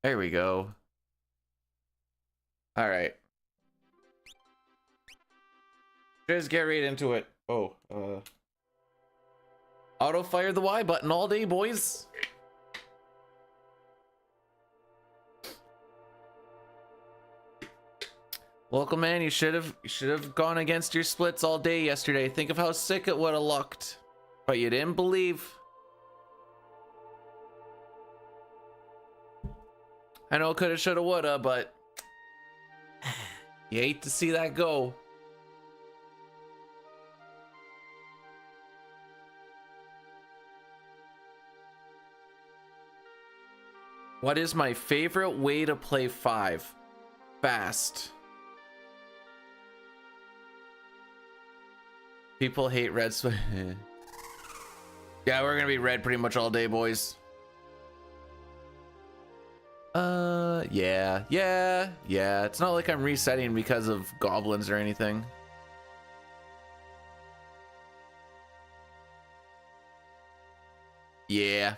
There we go. All right. Just get right into it. Oh, auto fire the Y button all day, boys. Local man, you should have gone against your splits all day yesterday. Think of how sick it would have looked, but you didn't believe. I know coulda, shoulda, woulda, but you hate to see that go. What is my favorite way to play 5? Fast. People hate red. Yeah, we're gonna be red pretty much all day, boys. Yeah. It's not like I'm resetting because of goblins or anything. Yeah.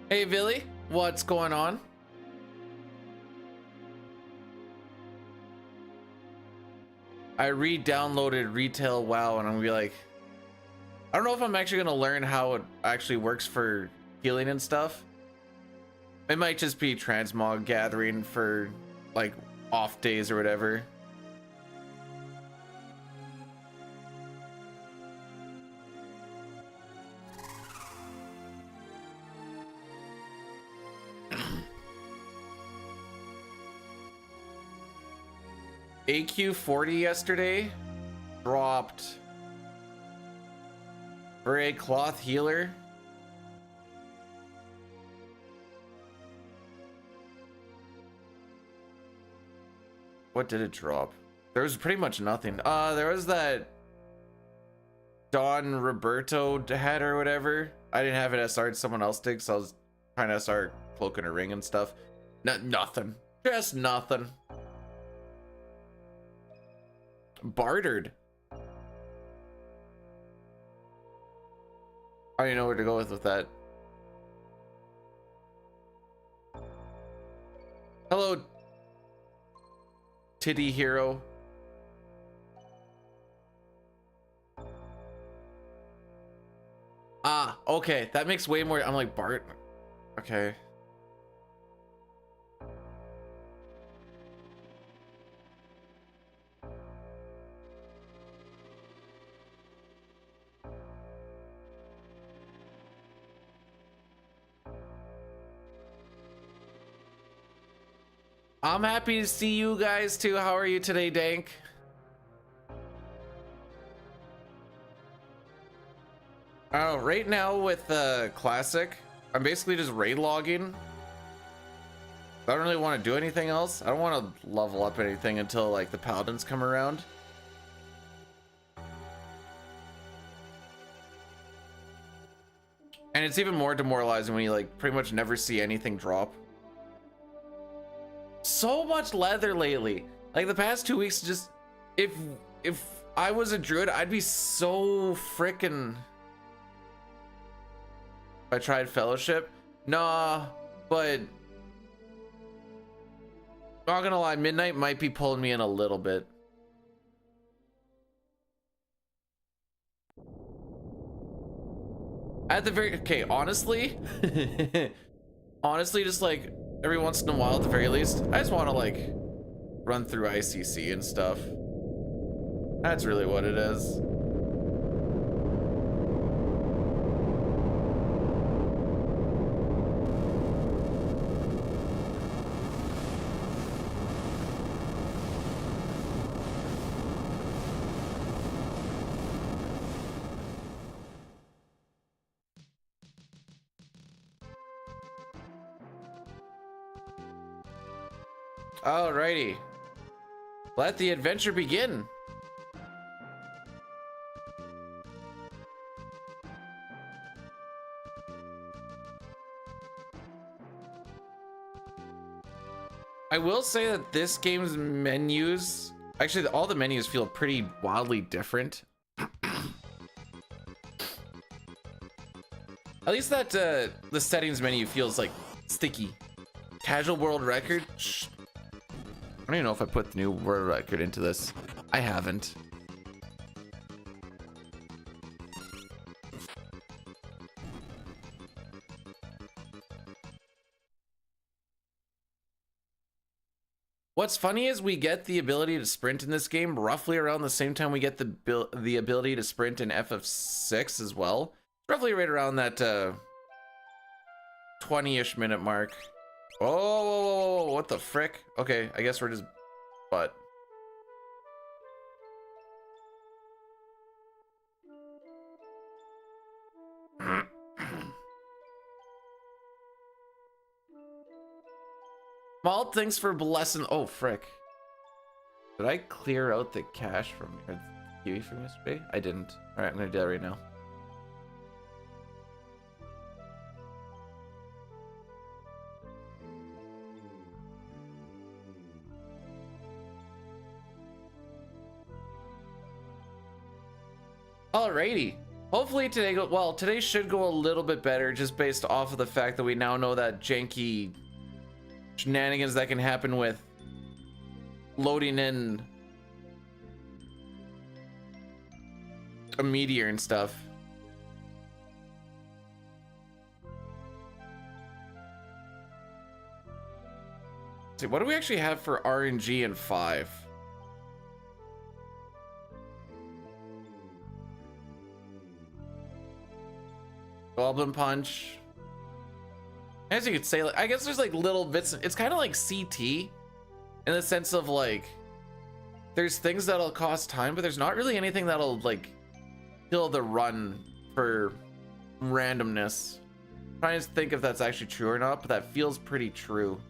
Hey, Billy, what's going on? I re-downloaded Retail WoW and I'm gonna be like, I don't know if I'm actually gonna learn how it actually works for healing and stuff. It might just be transmog gathering for like off days or whatever. AQ40 yesterday dropped for a cloth healer. What did it drop? There was pretty much nothing. There was that Don Roberto hat or whatever. I didn't have it SR'd, someone else did, so I was trying to SR Cloak and a Ring and stuff. Nothing. Just nothing. Bartered. I don't even know where to go with that. Hello, Titty Hero. Ah, okay. That makes way more. I'm like, Bart. Okay. I'm happy to see you guys too. How are you today, Dank? Oh, right now with Classic, I'm basically just raid logging. I don't really want to do anything else. I don't want to level up anything until like the Paladins come around. And it's even more demoralizing when you like pretty much never see anything drop. So much leather lately. Like the past 2 weeks, just if I was a druid, I'd be so freaking. I tried fellowship. Nah, but not gonna lie, midnight might be pulling me in a little bit. At the very honestly, honestly, just like every once in a while, at the very least, I just want to like run through ICC and stuff. That's really what it is. Alrighty, let the adventure begin. I will say that this game's menus, actually all the menus feel pretty wildly different. At least that the settings menu feels like sticky. Casual world record. Shh. I don't even know if I put the new world record into this. I haven't. What's funny is we get the ability to sprint in this game roughly around the same time we get the ability to sprint in FF6 as well. Roughly right around that 20-ish minute mark. Oh, what the frick? Okay, I guess we're just butt. Malt, thanks for blessing. Oh, frick. Did I clear out the cache from the kiwi from yesterday? I didn't. All right, I'm gonna do that right now. Alrighty. Hopefully today today should go a little bit better just based off of the fact that we now know that janky shenanigans that can happen with loading in a meteor and stuff. Let's see, what do we actually have for RNG in 5? Goblin Punch. As you could say, like, I guess there's like little bits. It's kind of like CT in the sense of like there's things that'll cost time, but there's not really anything that'll like kill the run for randomness. I'm trying to think if that's actually true or not, but that feels pretty true.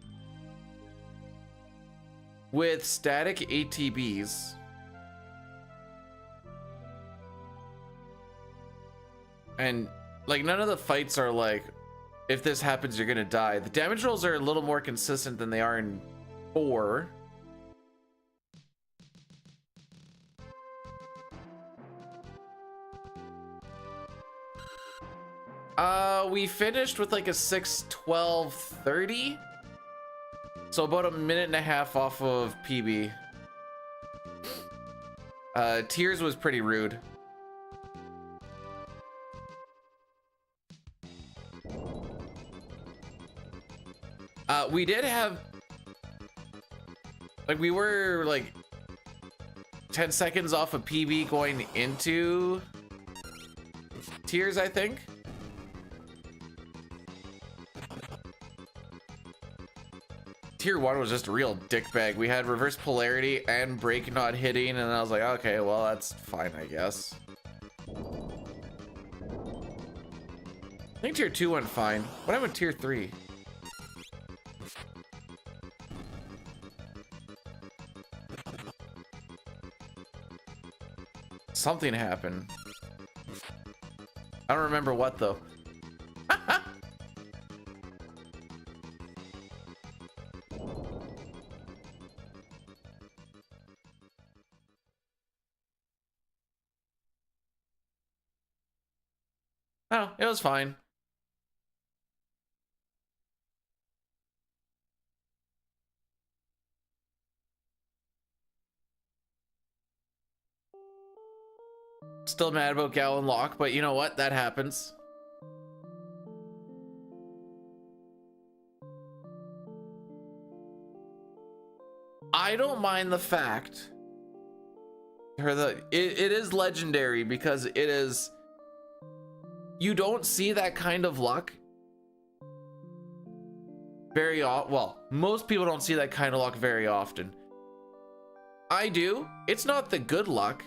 With static ATBs, and like none of the fights are like, if this happens, you're gonna die. The damage rolls are a little more consistent than they are in 4. We finished with like a 6:12:30, so about a minute and a half off of PB. Tears was pretty rude. We did have, like, we were like 10 seconds off of PB going into Tears, I think. Tier 1 was just a real dickbag. We had reverse polarity and brake not hitting, and I was like, okay, well, that's fine, I guess. I think Tier 2 went fine. What happened with Tier 3? Something happened. I don't remember what, though. Oh, it was fine. Still mad about Gallon Lock, but you know what? That happens. I don't mind the fact it is legendary because it is, you don't see that kind of luck very often. Well, most people don't see that kind of luck very often. I do. It's not the good luck,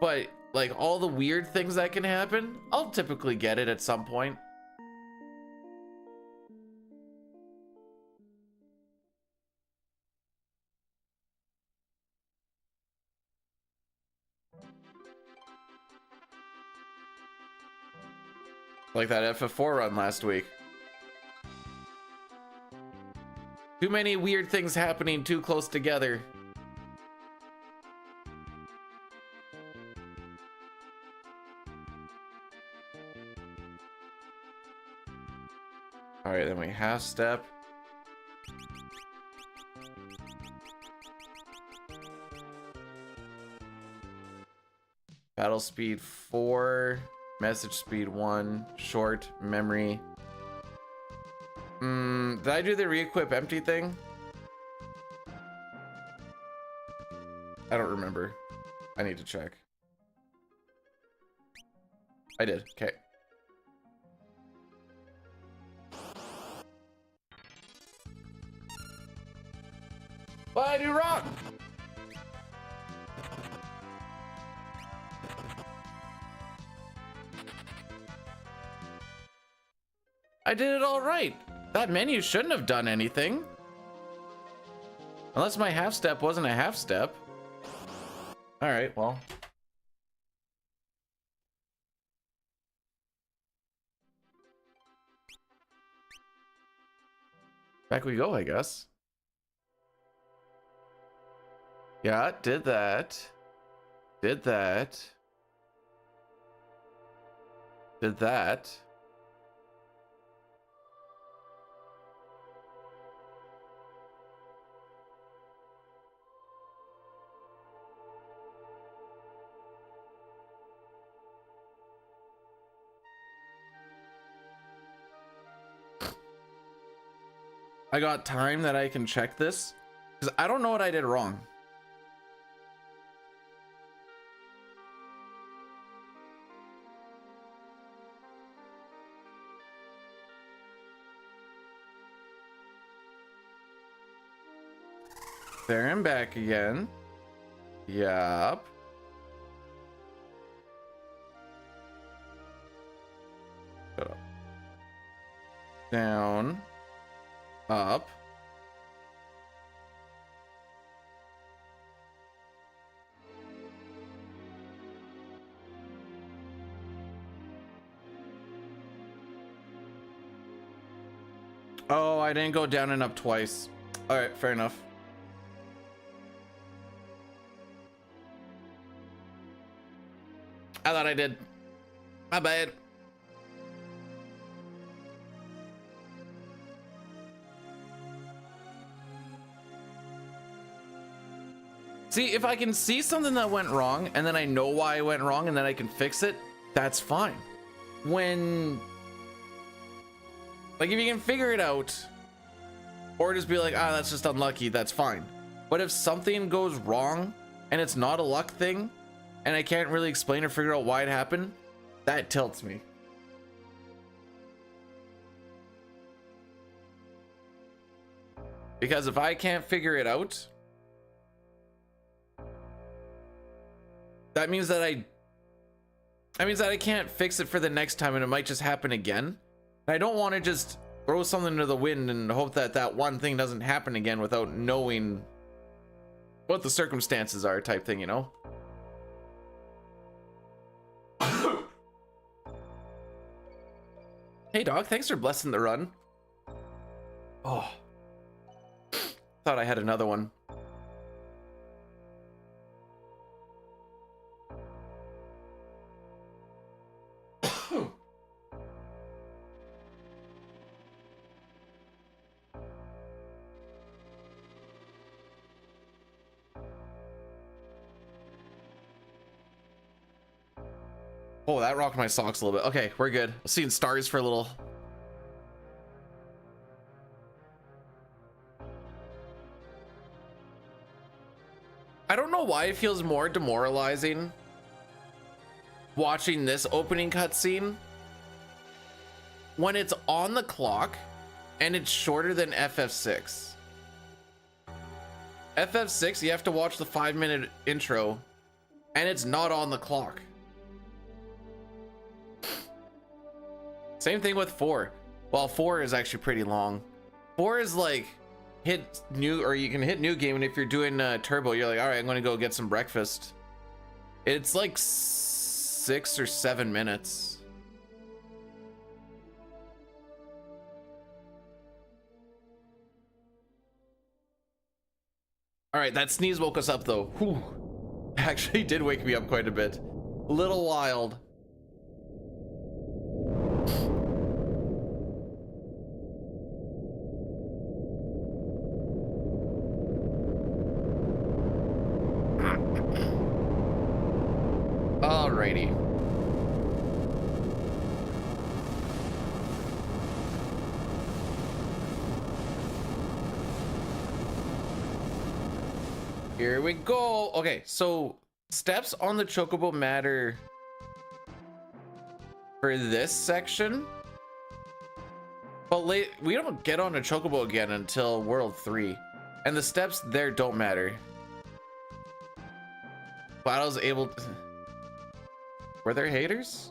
but like all the weird things that can happen, I'll typically get it at some point. Like that FF4 run last week. Too many weird things happening too close together. All right, then we half step. Battle speed 4, message speed 1, short, memory. Did I do the re-equip empty thing? I don't remember. I need to check. I did. Okay. What did I do wrong? I did it all right. That menu shouldn't have done anything. Unless my half step wasn't a half step. All right, well. Back we go, I guess. Yeah, did that. Did that. Did that. I got time that I can check this because I don't know what I did wrong. There and back again. Yup. Shut up. Down. Up. Oh, I didn't go down and up twice. All right, fair enough. I thought I did. My bad. See, if I can see something that went wrong and then I know why it went wrong and then I can fix it, that's fine. When, like, if you can figure it out or just be like, ah, that's just unlucky, that's fine. But if something goes wrong and it's not a luck thing and I can't really explain or figure out why it happened, that tilts me. Because if I can't figure it out, that means that I can't fix it for the next time and it might just happen again. I don't want to just throw something to the wind and hope that that one thing doesn't happen again without knowing what the circumstances are, type thing, you know? Hey dog, thanks for blessing the run. Oh, thought I had another one. Oh, that rocked my socks a little bit. Okay, we're good. Seeing stars for a little. I don't know why it feels more demoralizing watching this opening cutscene when it's on the clock and it's shorter than FF6. FF6, you have to watch the 5-minute intro and it's not on the clock. Same thing with 4. Well, 4 is actually pretty long. 4 is like hit new, or you can hit new game, and if you're doing turbo, you're like, all right, I'm gonna go get some breakfast. It's like 6 or 7 minutes. All right, that sneeze woke us up though. Whew. Actually did wake me up quite a bit. A little wild. Alrighty. Here we go. Okay, so steps on the chocobo matter for this section, but we don't get on a chocobo again until World 3, and the steps there don't matter. Battle's able to... Were there haters?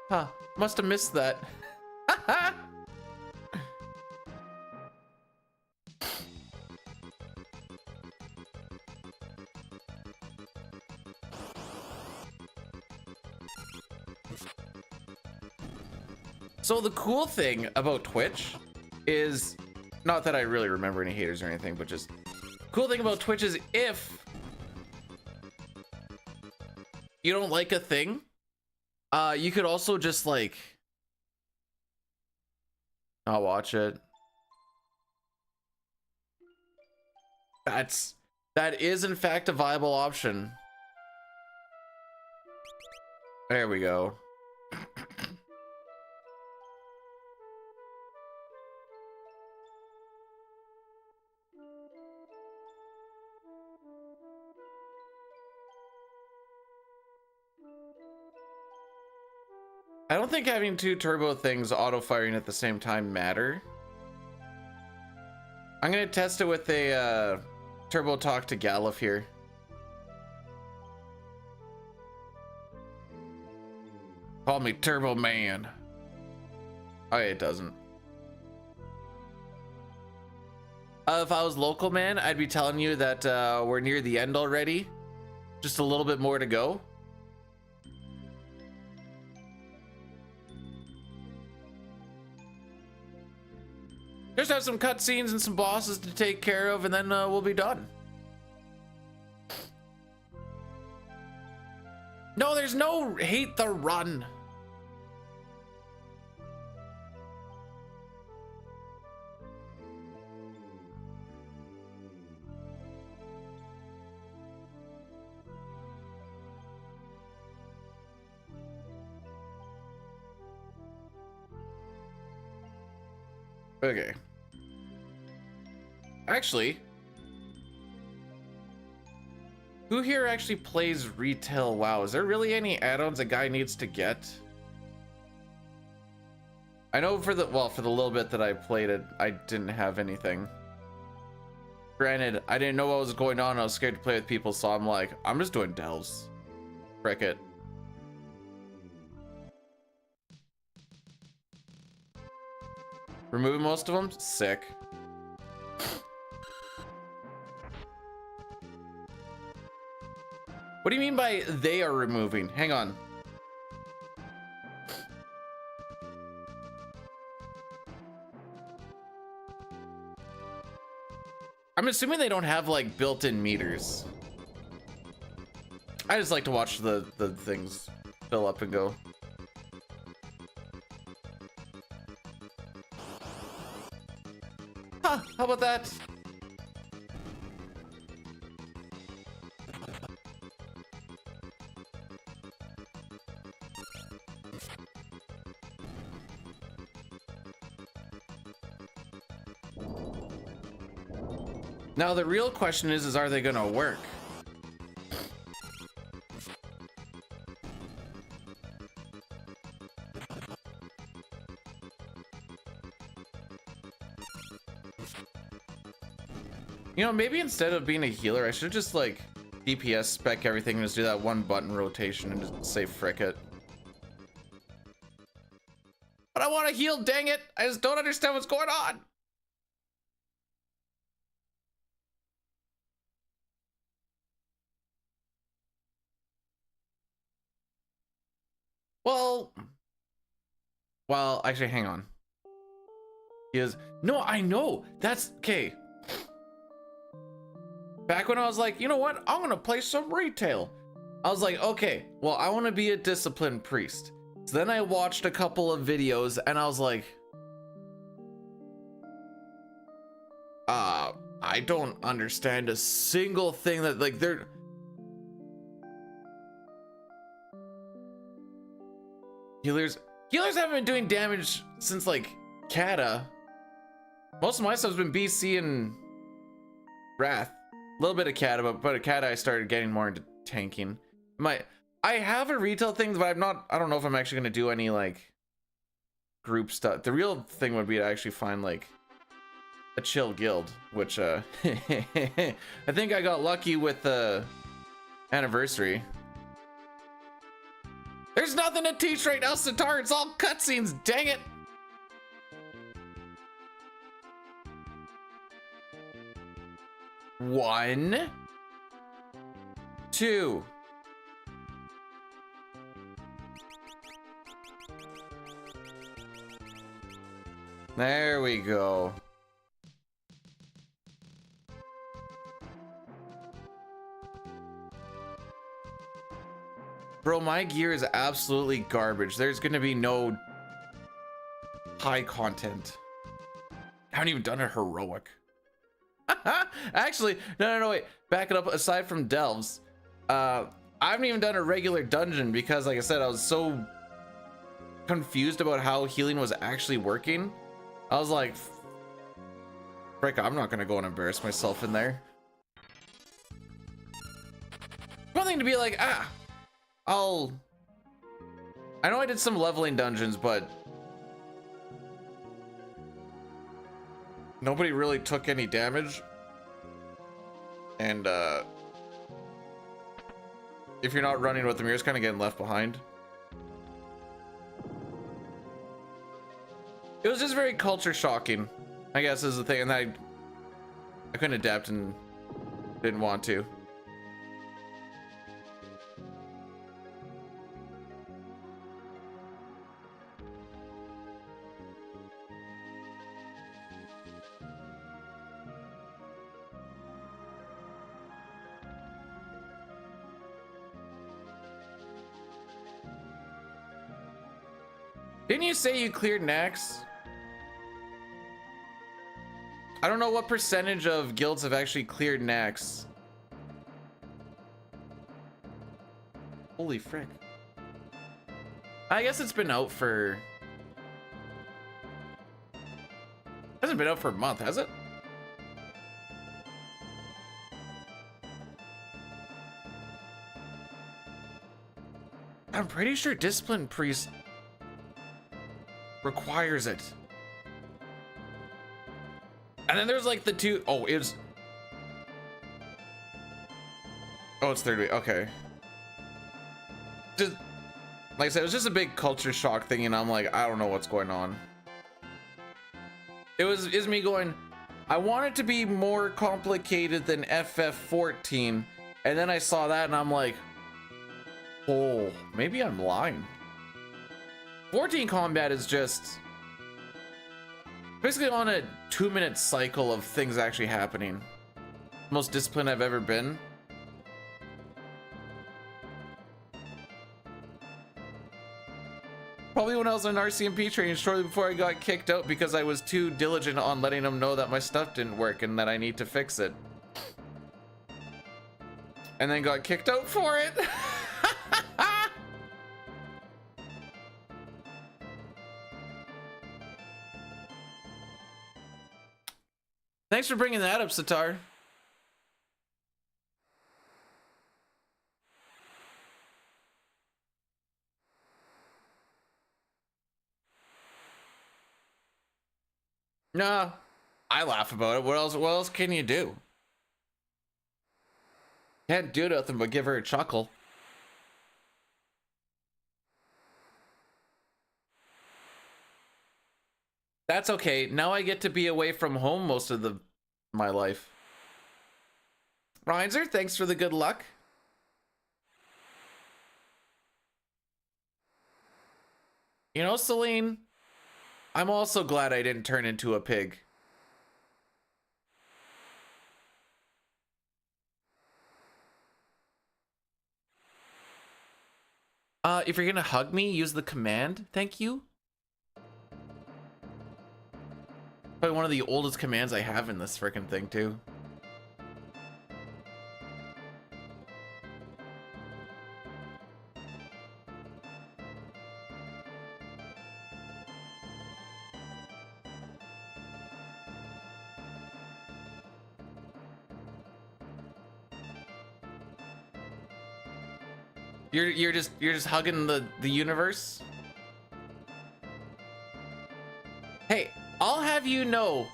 Huh, must have missed that. So the cool thing about Twitch is, not that I really remember any haters or anything, but just cool thing about Twitch is if you don't like a thing, you could also just like not watch it. That is in fact a viable option. There we go. I don't think having two turbo things auto firing at the same time matter. I'm gonna test it with a turbo talk to Galuf here. Call me Turbo Man. Oh, it doesn't. If I was local, man, I'd be telling you that we're near the end already. Just a little bit more to go. Just have some cutscenes and some bosses to take care of, and then we'll be done. No, there's no hate the run. Okay. Actually, who here actually plays retail WoW? Is there really any add-ons a guy needs to get? I know for the little bit that I played it, I didn't have anything. Granted, I didn't know what was going on. I was scared to play with people, so I'm like, I'm just doing delves. Frick it. Removing most of them? Sick. What do you mean by they are removing? Hang on. I'm assuming they don't have like built-in meters. I just like to watch the things fill up and go. Huh, how about that? Now the real question is are they gonna work? You know, maybe instead of being a healer, I should just like DPS spec everything and just do that one button rotation and just say frick it. But I want to heal, dang it! I just don't understand what's going on! Well, actually, hang on. He is, no, I know, that's, okay. Back when I was like, you know what, I'm gonna play some retail. I was like, okay, well, I want to be a disciplined priest. So then I watched a couple of videos and I was like, I don't understand a single thing that like they're Healers haven't been doing damage since like Kata. Most of my stuff's been BC and Wrath. A little bit of Kata, but at Kata I started getting more into tanking. I have a retail thing, but I don't know if I'm actually gonna do any like group stuff. The real thing would be to actually find like a chill guild, which I think I got lucky with the anniversary. There's nothing to teach right now, Sitar. It's all cutscenes, dang it. One, two. There we go. Bro, my gear is absolutely garbage. There's gonna be no high content. I haven't even done a heroic. Actually, no, wait. Back it up. Aside from delves, I haven't even done a regular dungeon because, like I said, I was so confused about how healing was actually working. I was like, frick, I'm not gonna go and embarrass myself in there. One thing to be like, I know I did some leveling dungeons, but nobody really took any damage. And if you're not running with them, you're just kind of getting left behind. It was just very culture shocking, I guess, is the thing. And I couldn't adapt and didn't want to. Didn't you say you cleared Nax? I don't know what percentage of guilds have actually cleared Nax. Holy frick. I guess it's been out for... Hasn't been out for a month, has it? I'm pretty sure Discipline Priest requires it. And then there's like the two... Oh, it's... Oh, it's third week. Okay. Just... Like I said, it was just a big culture shock thing, and I'm like, I don't know what's going on. It's me going, I want it to be more complicated than FF14, and then I saw that and I'm like, oh, maybe I'm lying. 14 combat is just basically on a 2-minute cycle of things actually happening. Most disciplined I've ever been. Probably when I was in RCMP training shortly before I got kicked out because I was too diligent on letting them know that my stuff didn't work and that I need to fix it. And then got kicked out for it. Thanks for bringing that up, Sitar. Nah, I laugh about it. What else can you do? Can't do nothing but give her a chuckle. That's okay. Now I get to be away from home most of my life. Reinzer, thanks for the good luck. You know, Celine, I'm also glad I didn't turn into a pig. If you're gonna hug me, use the command. Thank you. Probably one of the oldest commands I have in this freaking thing, too. You're just hugging the universe. Hey, I'll have you know.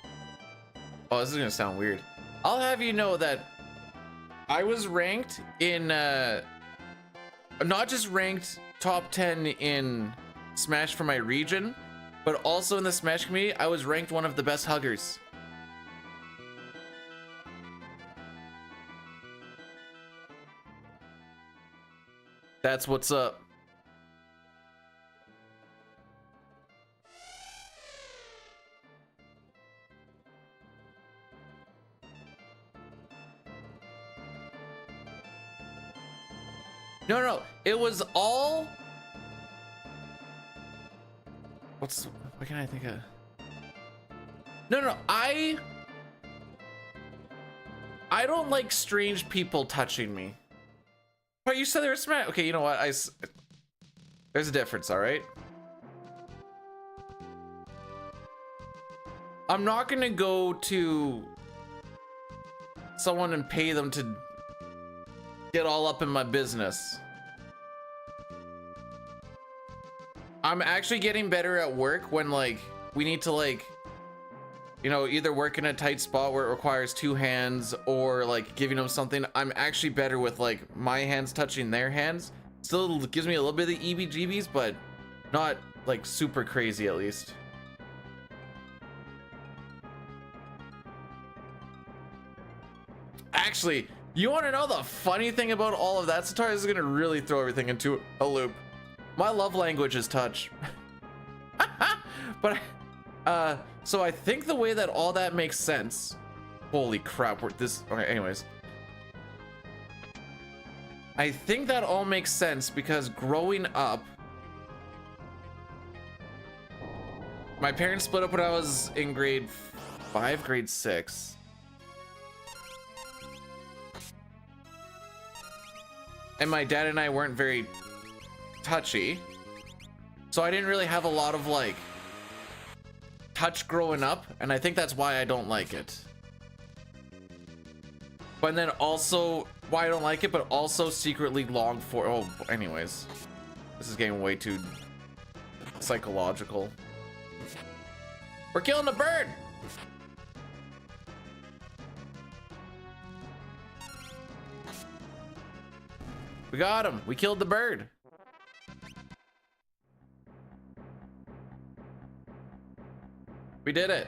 Oh, this is gonna sound weird. I'll have you know that I was ranked in not just ranked top 10 in Smash for my region, but also in the Smash community, I was ranked one of the best huggers. That's what's up. No, it was all. What can I think of? No, I don't like strange people touching me. But you said they were Smash. Okay, you know what? There's a difference, all right? I'm not gonna go to someone and pay them to get all up in my business. I'm actually getting better at work when like we need to like, you know, either work in a tight spot where it requires two hands or like giving them something. I'm actually better with like my hands touching their hands. Still gives me a little bit of the EBGBs, but not like super crazy at least. Actually, you want to know the funny thing about all of that? Satar, this is gonna really throw everything into a loop. My love language is touch. But so I think the way that all that makes sense. Holy crap, we're this okay, anyways. I think that all makes sense because growing up, my parents split up when I was in grade 5, grade 6. And my dad and I weren't very touchy, so I didn't really have a lot of like touch growing up, and I think that's why I don't like it. But then also why I don't like it, but also secretly long for. Oh, anyways, this is getting way too psychological. We're killing the bird. We got him. We killed the bird. We did it.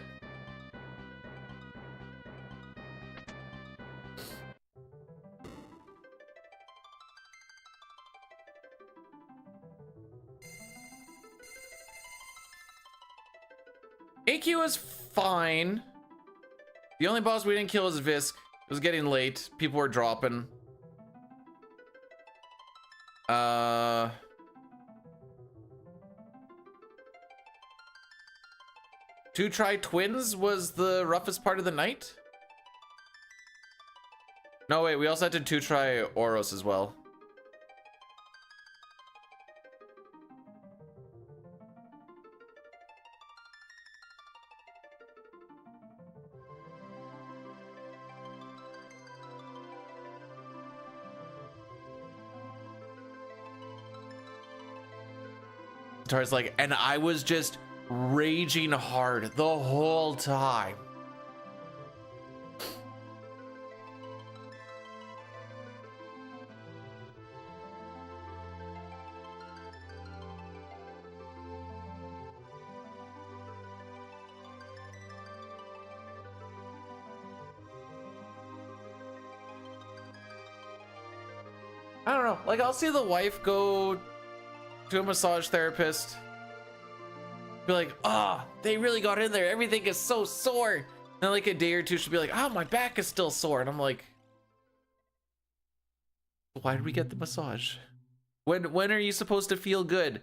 AQ is fine. The only boss we didn't kill is Visk. It was getting late. People were dropping. Two try twins was the roughest part of the night. No, wait, we also had to two try Oros as well. Tar's like, and I was just raging hard the whole time. I don't know, like I'll see the wife go to a massage therapist, be like, ah, oh, they really got in there, everything is so sore. And then like a day or two she'll be like, oh, my back is still sore. And I'm like, why did we get the massage? When are you supposed to feel good?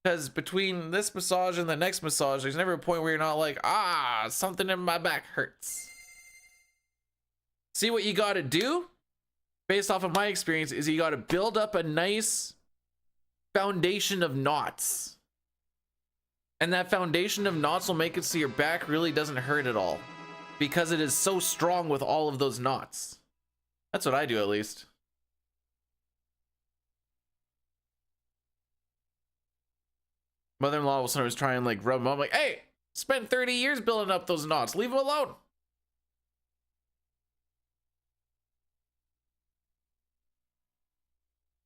Because between this massage and the next massage, there's never a point where you're not like, ah, something in my back hurts. See, what you got to do based off of my experience is you got to build up a nice foundation of knots, and that foundation of knots will make it so your back really doesn't hurt at all because it is so strong with all of those knots. That's what I do, at least. Mother-in-law was sometimes trying like rub him up, like, hey, spent 30 years building up those knots. Leave him alone.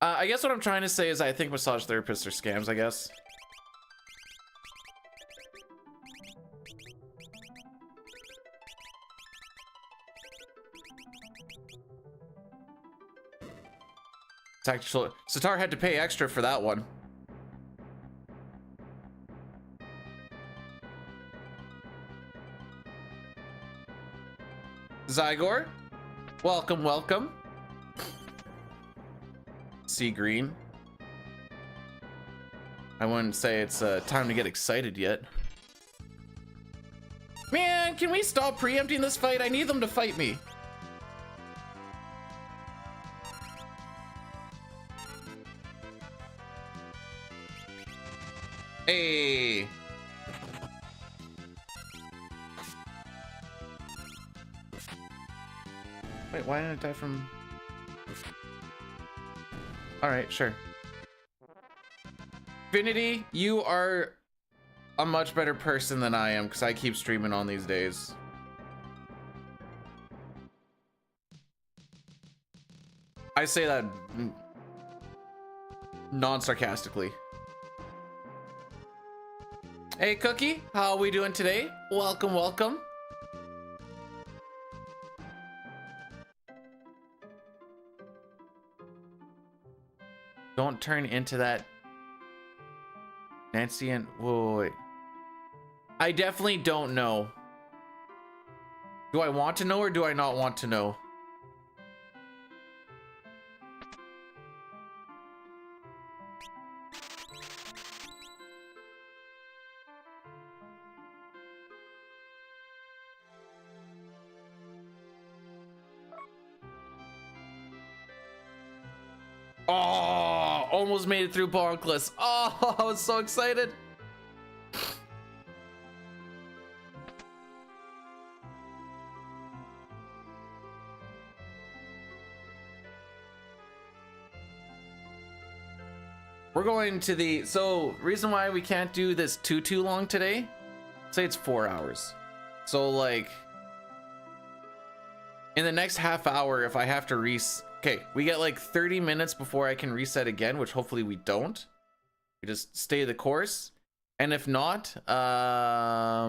I guess what I'm trying to say is I think massage therapists are scams, I guess. Tactical. Sitar had to pay extra for that one. Zygor, welcome, welcome. Sea green. I wouldn't say it's time to get excited yet. Man, can we stop preempting this fight? I need them to fight me. Hey. Wait, why didn't I die from... Alright, sure. Infinity, you are a much better person than I am because I keep streaming on these days. I say that non-sarcastically. Hey, Cookie, how are we doing today? Welcome, welcome. Don't turn into that Nancy and wait. I definitely don't know. Do I want to know or do I not want to know? Oh, almost made it through Bonkless. Oh, I was so excited. We're going to the, so reason why we can't do this too long today, say it's 4 hours. So like in the next half hour, if I have to okay, we get like 30 minutes before I can reset again, which hopefully we don't. We just stay the course. And if not, I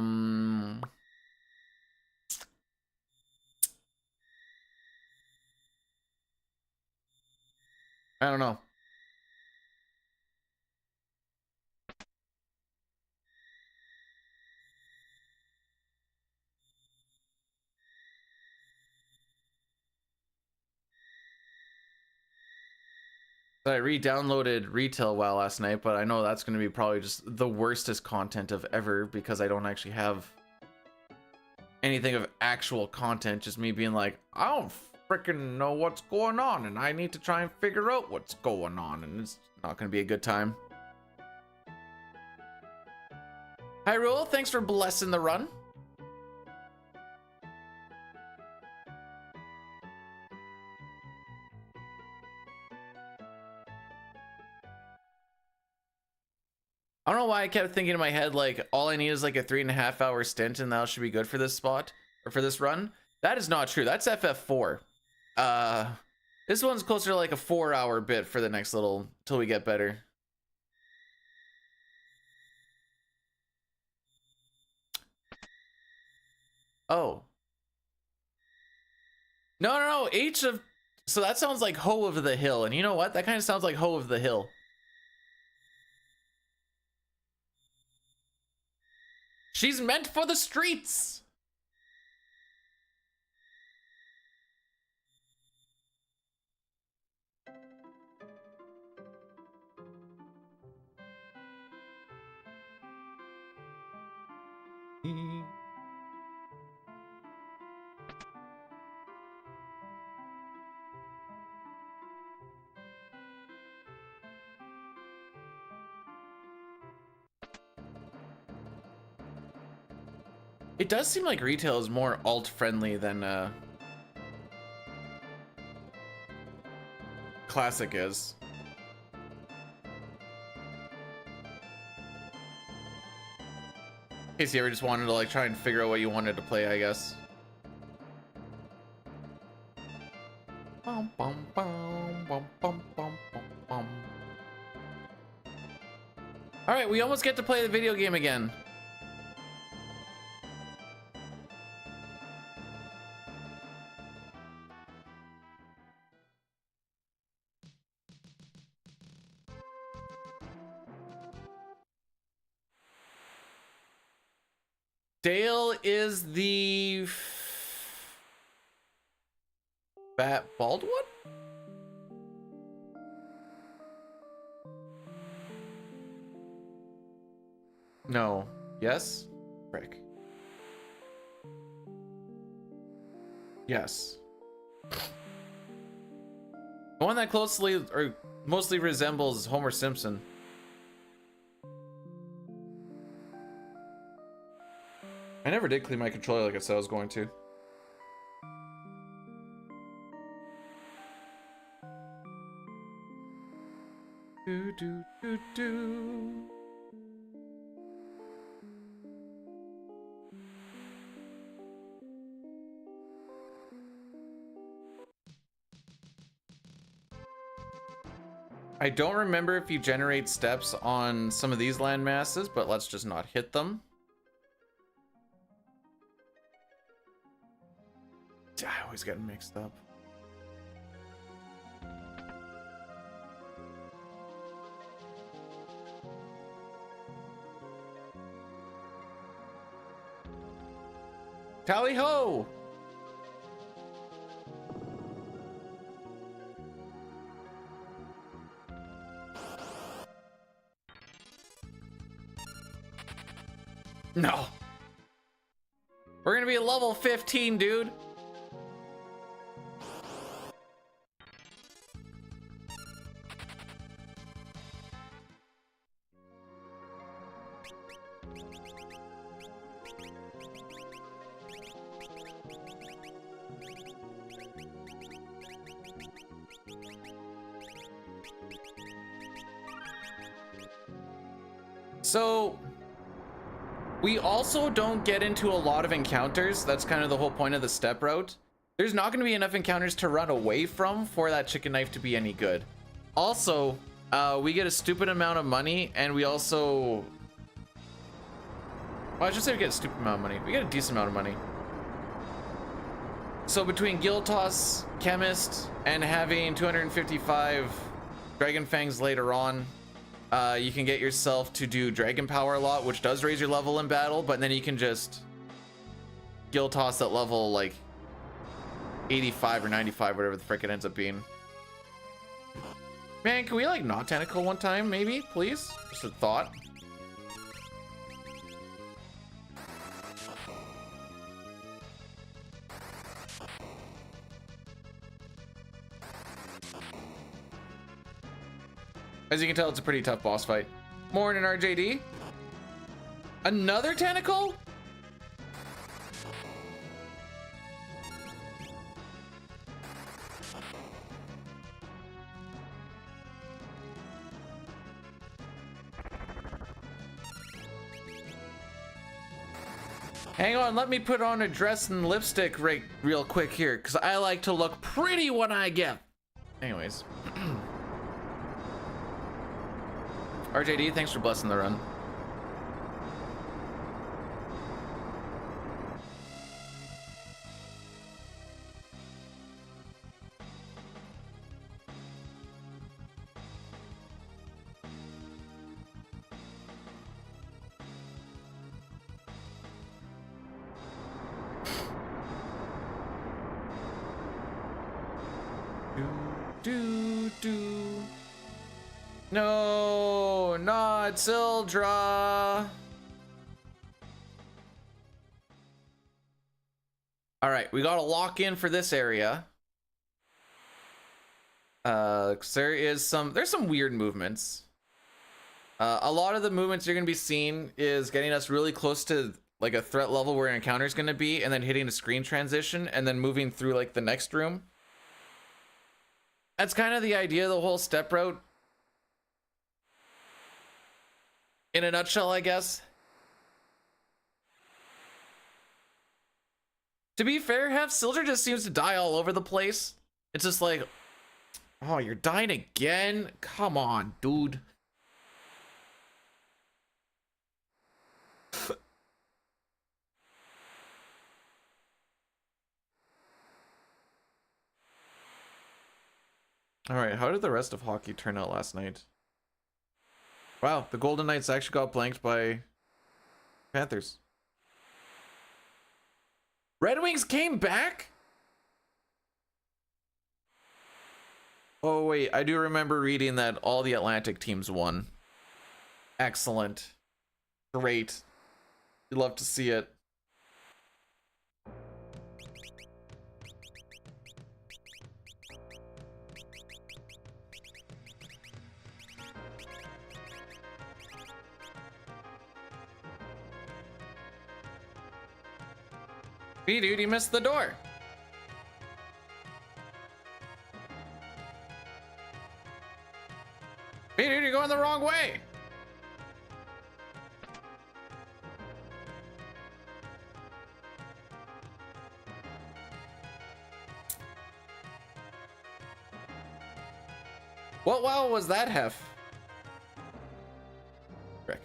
don't know. I re-downloaded Retail WoW last night, but I know that's going to be probably just the worstest content of ever because I don't actually have anything of actual content. Just me being like, I don't freaking know what's going on, and I need to try and figure out what's going on, and it's not going to be a good time. Hyrule, thanks for blessing the run. I don't know why I kept thinking in my head, like, all I need is like a 3.5 hour stint and that should be good for this spot or for this run. That is not true. That's FF4. This one's closer to like a 4 hour bit for the next little, till we get better. Oh. No. H of, so that sounds like Hoe of the Hill. And you know what? That kind of sounds like Hoe of the Hill. She's meant for the streets. It does seem like retail is more alt friendly than classic is. In case you ever just wanted to like try and figure out what you wanted to play, I guess. Bum, bum, bum, bum, bum, bum, bum, bum. All right, we almost get to play the video game again. Dale is the fat bald one? No. Yes? Frick. Yes. The one that closely or mostly resembles Homer Simpson. I never did clean my controller like I said I was going to. Do do do do. I don't remember if you generate steps on some of these land masses, but let's just not hit them. I always get mixed up. Tally ho! No. We're gonna be level 15, dude. So we also don't get into a lot of encounters. That's kind of the whole point of the step route. There's not going to be enough encounters to run away from for that chicken knife to be any good. Also, we get a stupid amount of money, and we also... Well, I should say we get a stupid amount of money. We get a decent amount of money. So between Guild Toss, Chemist, and having 255 Dragon Fangs later on, you can get yourself to do Dragon Power a lot, which does raise your level in battle, but then you can just Guild Toss at level like 85 or 95, whatever the frick it ends up being. Man, can we like not tentacle one time, maybe, please? Just a thought. As you can tell, it's a pretty tough boss fight. Morning, RJD. Another tentacle? Hang on, let me put on a dress and lipstick real quick here, because I like to look pretty when I get. Anyways. RJD, thanks for blessing the run. No, not Sildra. All right, we got to lock in for this area. 'Cause there's some weird movements. A lot of the movements you're gonna be seeing is getting us really close to like a threat level where an encounter is gonna be, and then hitting a screen transition, and then moving through like the next room. That's kind of the idea of the whole step route. In a nutshell, I guess. To be fair, Hef, Silver just seems to die all over the place. It's just like, oh, you're dying again? Come on, dude. All right, how did the rest of hockey turn out last night? Wow, the Golden Knights actually got blanked by Panthers. Red Wings came back? Oh, wait, I do remember reading that all the Atlantic teams won. Excellent. Great. You'd love to see it. Hey, dude, you missed the door. Hey, dude, you're going the wrong way. What wow was that, Hef? Rick.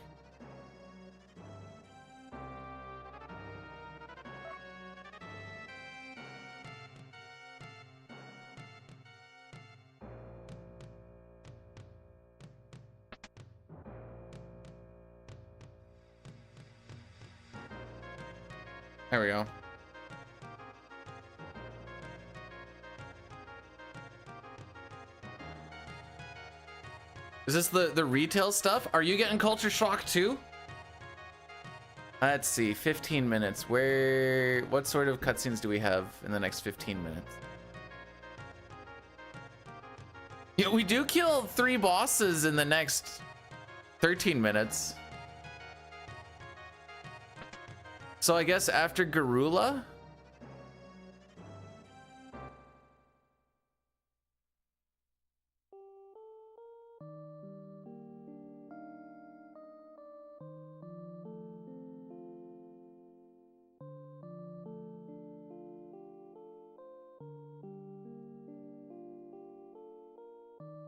There we go. Is this the retail stuff? Are you getting culture shock too? Let's see, 15 minutes. What sort of cutscenes do we have in the next 15 minutes? Yeah, we do kill 3 bosses in the next 13 minutes. So I guess after Garula?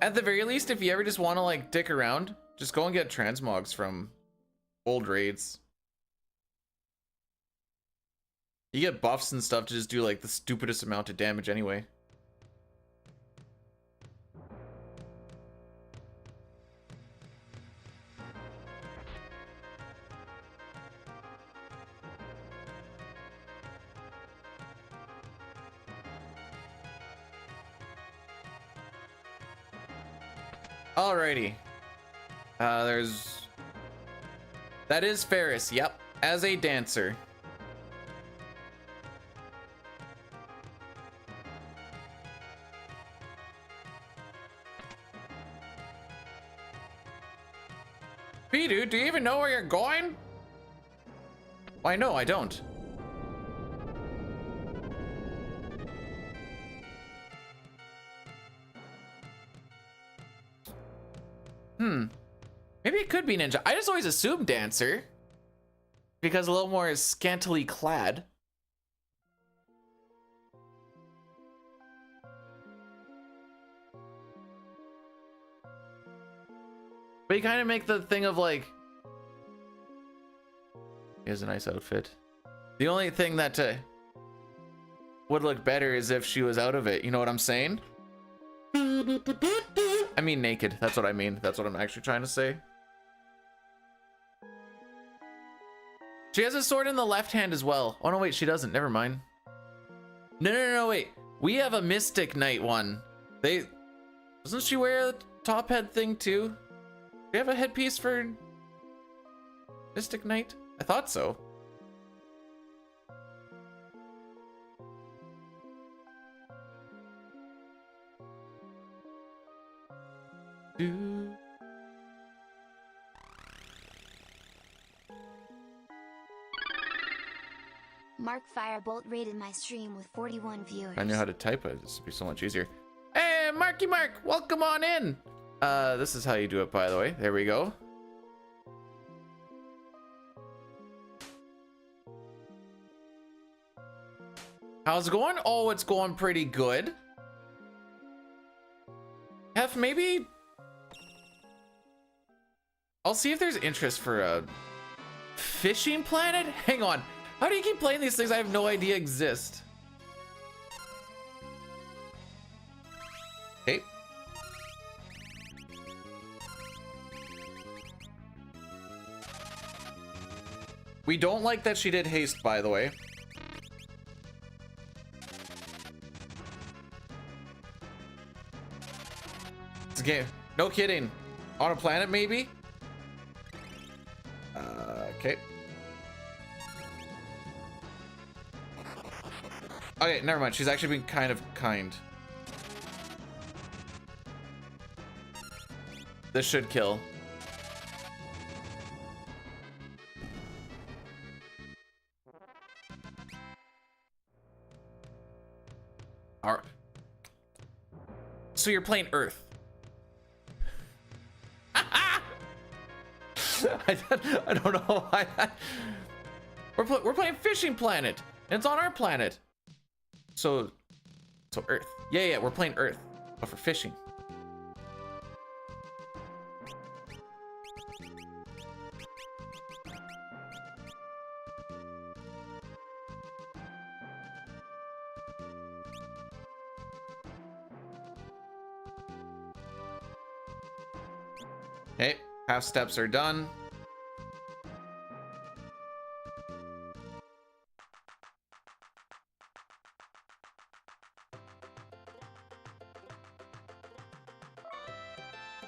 At the very least, if you ever just want to like dick around, just go and get transmogs from old raids. You get buffs and stuff to just do like the stupidest amount of damage anyway. Alrighty. That is Ferris, yep, as a dancer. Dude, do you even know where you're going? Why, no, I don't. Maybe it could be ninja. I just always assumed dancer because a little more scantily clad. But you kind of make the thing of like, he has a nice outfit. The only thing that would look better is if she was out of it. You know what I'm saying? I mean naked. That's what I mean. That's what I'm actually trying to say. She has a sword in the left hand as well. Oh no, wait, she doesn't. Never mind. No, wait. We have a Mystic Knight one. Doesn't she wear a top head thing too? Do you have a headpiece for Mystic Knight? I thought so. Mark Firebolt rated my stream with 41 viewers. I knew how to type it. This would be so much easier. Hey, Marky Mark, welcome on in. This is how you do it, by the way. There we go. How's it going? Oh, it's going pretty good. Hef, maybe I'll see if there's interest for a fishing planet. Hang on. How do you keep playing these things I have no idea exist? Okay. We don't like that she did haste, by the way. It's a game. No kidding. On a planet, maybe? Okay. Okay, never mind. She's actually been kind of kind. This should kill. All right. So you're playing Earth. I don't know why. We're playing Fishing Planet, and it's on our planet. So Earth. Yeah, we're playing Earth, but for fishing. Okay, half steps are done.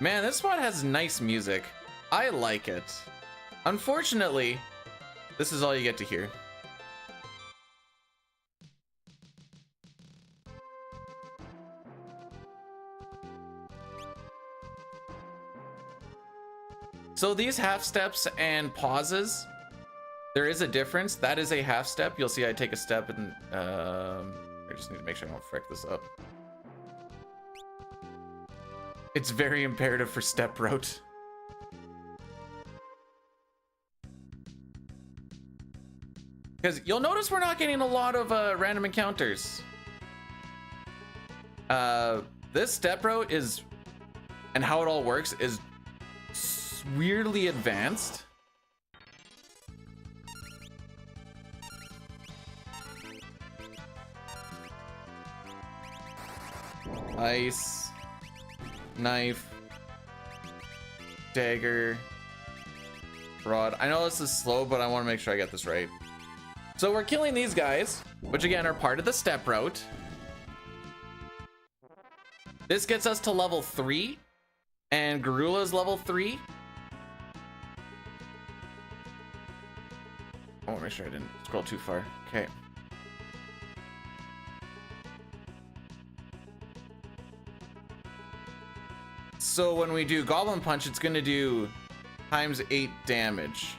Man, this spot has nice music. I like it. Unfortunately, this is all you get to hear. So these half steps and pauses, there is a difference. That is a half step. You'll see I take a step and I just need to make sure I don't frick this up. It's very imperative for step route. Because you'll notice we're not getting a lot of random encounters. This step route is, and how it all works is weirdly advanced. Ice, knife, dagger, rod. I know this is slow, but I want to make sure I get this right. So we're killing these guys, which again are part of the step route. This gets us to level 3, and Garula's level 3. I want to make sure I didn't scroll too far. Okay. So when we do Goblin Punch, it's going to do times 8 damage.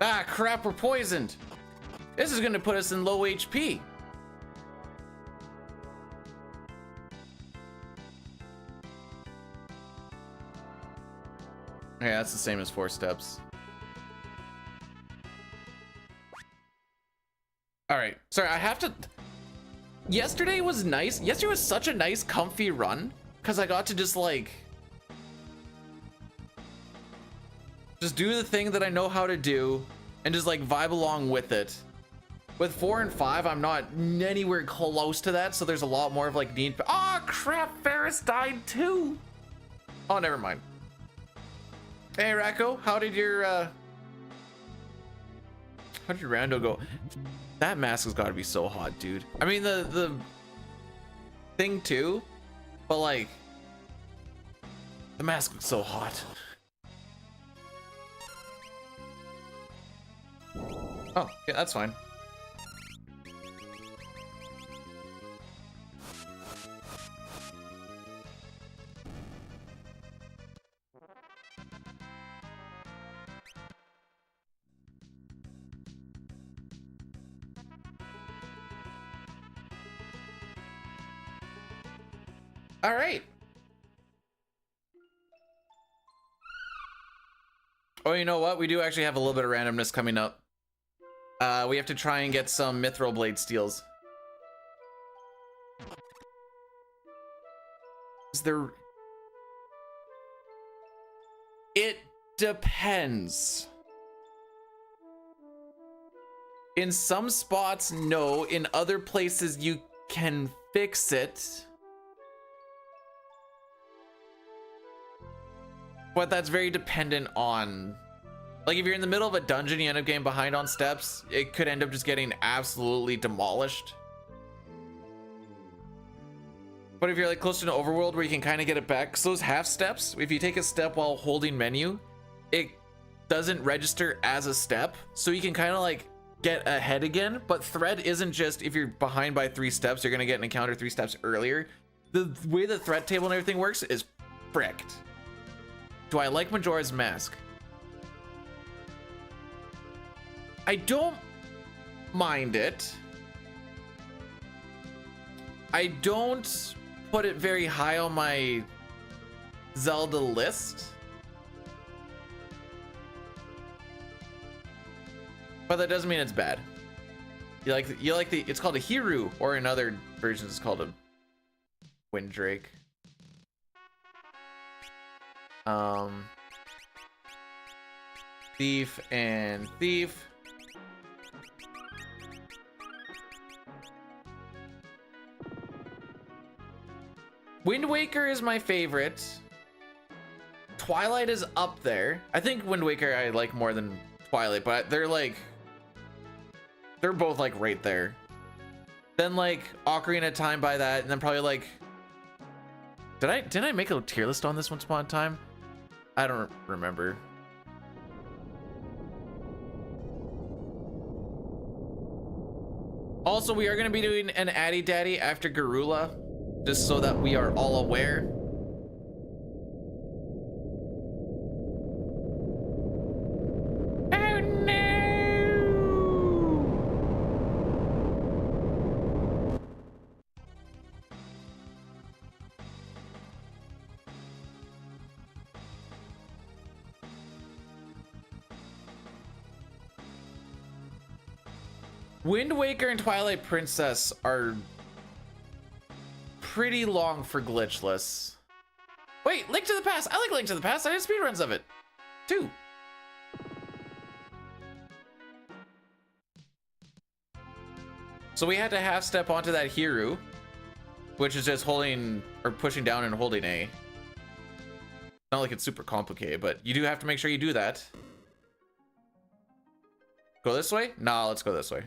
Ah, crap, we're poisoned. This is going to put us in low HP. Yeah, that's the same as 4 steps. All right, sorry, I have to... Yesterday was nice. Yesterday was such a nice, comfy run, because I got to just, like... just do the thing that I know how to do, and just, like, vibe along with it. With 4 and 5, I'm not anywhere close to that, so there's a lot more of, like, need... Oh, crap, Ferris died too! Oh, never mind. Hey, Racco, how did your rando go? That mask has got to be so hot, dude. I mean, the thing too, but like, the mask looks so hot. Oh, yeah, that's fine. All right. Oh, you know what? We do actually have a little bit of randomness coming up. We have to try and get some mithril blade steels. Is there... It depends. In some spots, no. In other places, you can fix it. But that's very dependent on... Like, if you're in the middle of a dungeon, you end up getting behind on steps, it could end up just getting absolutely demolished. But if you're like close to an overworld where you can kind of get it back, because those half steps, if you take a step while holding menu, it doesn't register as a step. So you can kind of like get ahead again. But thread isn't just if you're behind by 3 steps, you're going to get an encounter 3 steps earlier. The way the threat table and everything works is fricked. Do I like Majora's Mask? I don't mind it. I don't put it very high on my Zelda list. But that doesn't mean it's bad. You like the it's called a Hiru, or in other versions it's called a Windrake. Thief and Thief. Wind Waker is my favorite. Twilight is up there. I think Wind Waker I like more than Twilight, but they're both like right there. Then like Ocarina of Time by that, and then probably like didn't I make a tier list on this once upon a time? I don't remember. Also, we are going to be doing an Addy Daddy after Garula, just so that we are all aware. Oh no! Wind Waker and Twilight Princess are pretty long for glitchless. Wait, Link to the Past. I like Link to the Past. I have speedruns of it too. So we had to half step onto that Hiru, which is just holding or pushing down and holding A. Not like it's super complicated, but you do have to make sure you do that. Go this way? Nah, let's go this way.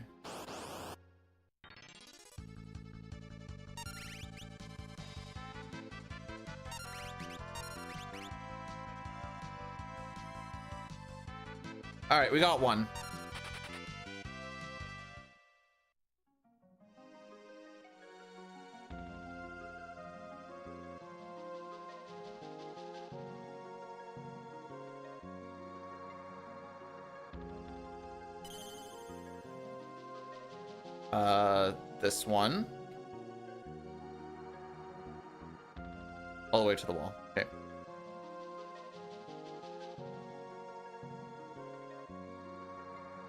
All right, we got one. This one. All the way to the wall. Okay.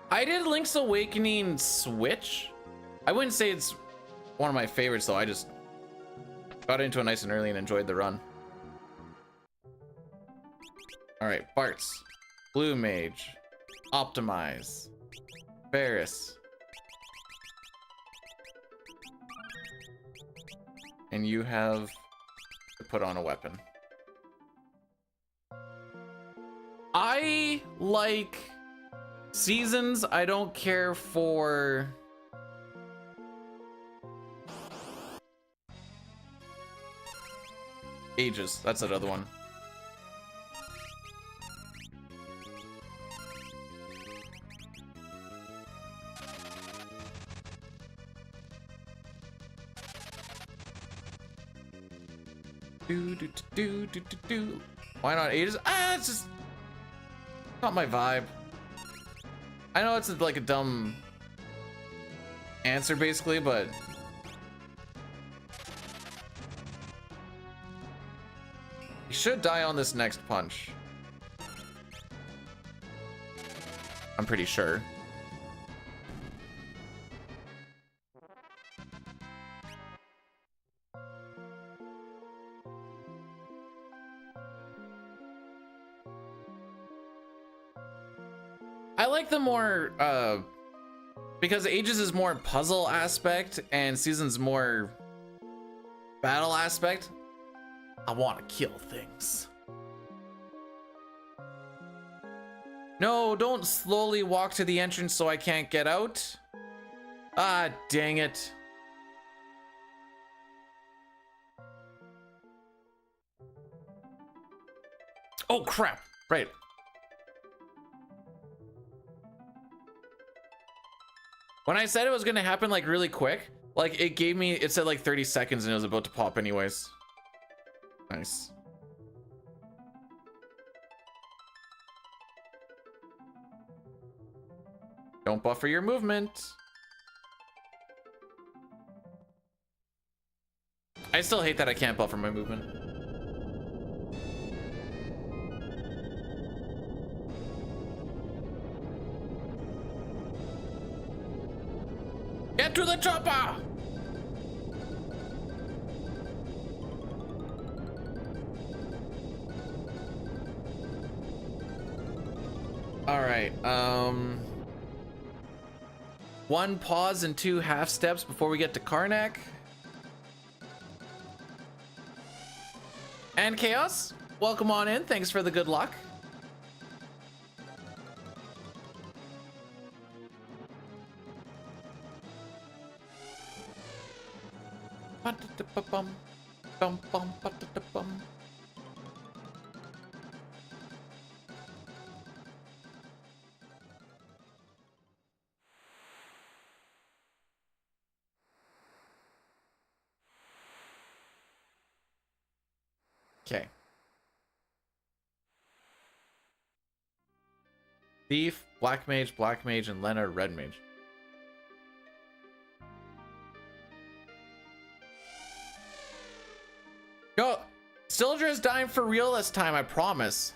I did Link's Awakening Switch. I wouldn't say it's one of my favorites though. I just got into it nice and early and enjoyed the run. All right, Bartz, Blue Mage, Optimize, Ferris. And you have to put on a weapon. I like seasons. I don't care for ages. That's that other one. Why not ages? Ah, it's just not my vibe. I know it's like a dumb answer basically, but you should die on this next punch. I'm pretty sure. I like the more because Ages is more puzzle aspect and Season's more battle aspect. I want to kill things. No, don't slowly walk to the entrance so I can't get out. Ah, dang it. Oh, crap. Right. When I said it was going to happen like really quick, like it gave me, it said like 30 seconds and it was about to pop anyways. Nice. Don't buffer your movement. I still hate that I can't buffer my movement. Get to the chopper! All right, 1 pause and 2 half steps before we get to Karnak. And Chaos, welcome on in. Thanks for the good luck. Okay. Thief, Black Mage, and Lena, Red Mage. Yo, Sildra is dying for real this time, I promise.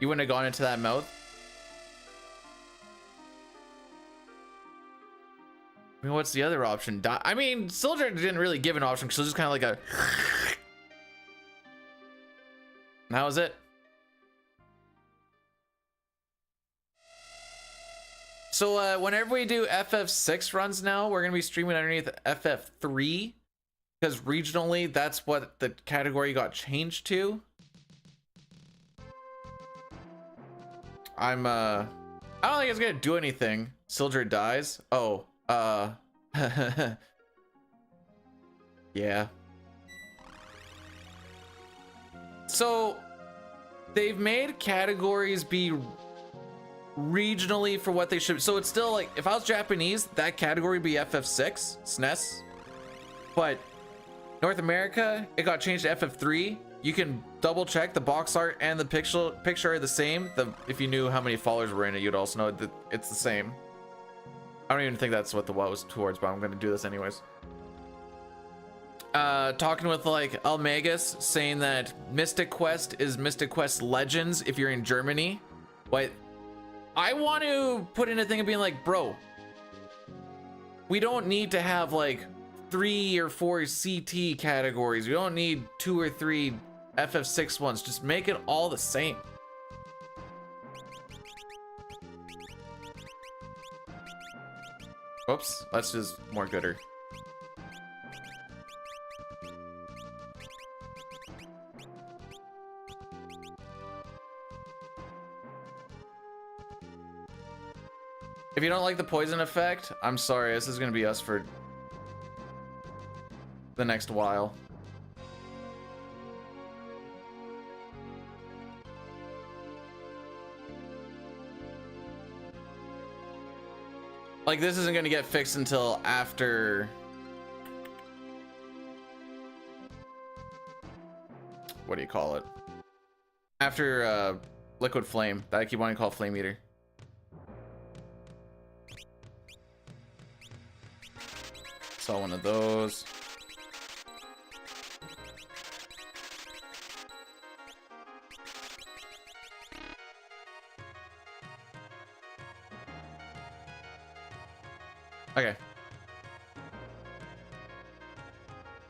You wouldn't have gone into that mouth? I mean, what's the other option? I mean, Sildra didn't really give an option because it was just kind of like a... And that was it. So whenever we do FF6 runs now, we're going to be streaming underneath FF3. Because regionally, that's what the category got changed to. I don't think it's gonna do anything. Sildred dies. Oh, yeah. So they've made categories be regionally for what they should. So it's still like, if I was Japanese, that category would be FF6, SNES. But North America, it got changed to FF3. You can double check the box art and the picture are the same. If you knew how many followers were in it, you'd also know that it's the same. I don't even think that's what the what was towards, but I'm gonna do this anyways. Talking with like Almagus, saying that Mystic Quest is Mystic Quest Legends if you're in Germany. But I want to put in a thing of being like, bro, we don't need to have like 3 or 4 CT categories. We don't need 2 or 3 FF6 ones. Just make it all the same. Oops, that's just more gooder. If you don't like the poison effect, I'm sorry, this is gonna be us for the next while. Like, this isn't gonna get fixed until after what do you call it? After Liquid Flame, that I keep wanting to call Flame Eater. Saw one of those. Okay.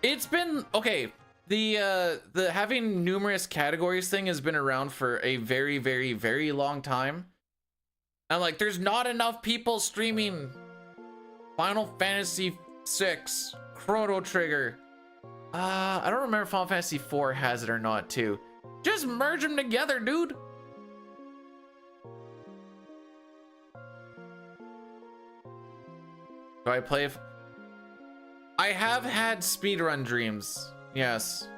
It's been okay. The having numerous categories thing has been around for a very, very, very long time. I'm like, there's not enough people streaming Final Fantasy 6, Chrono Trigger. I don't remember if Final Fantasy 4 has it or not too. Just merge them together, dude. Do I play if I have had speedrun dreams? Yes.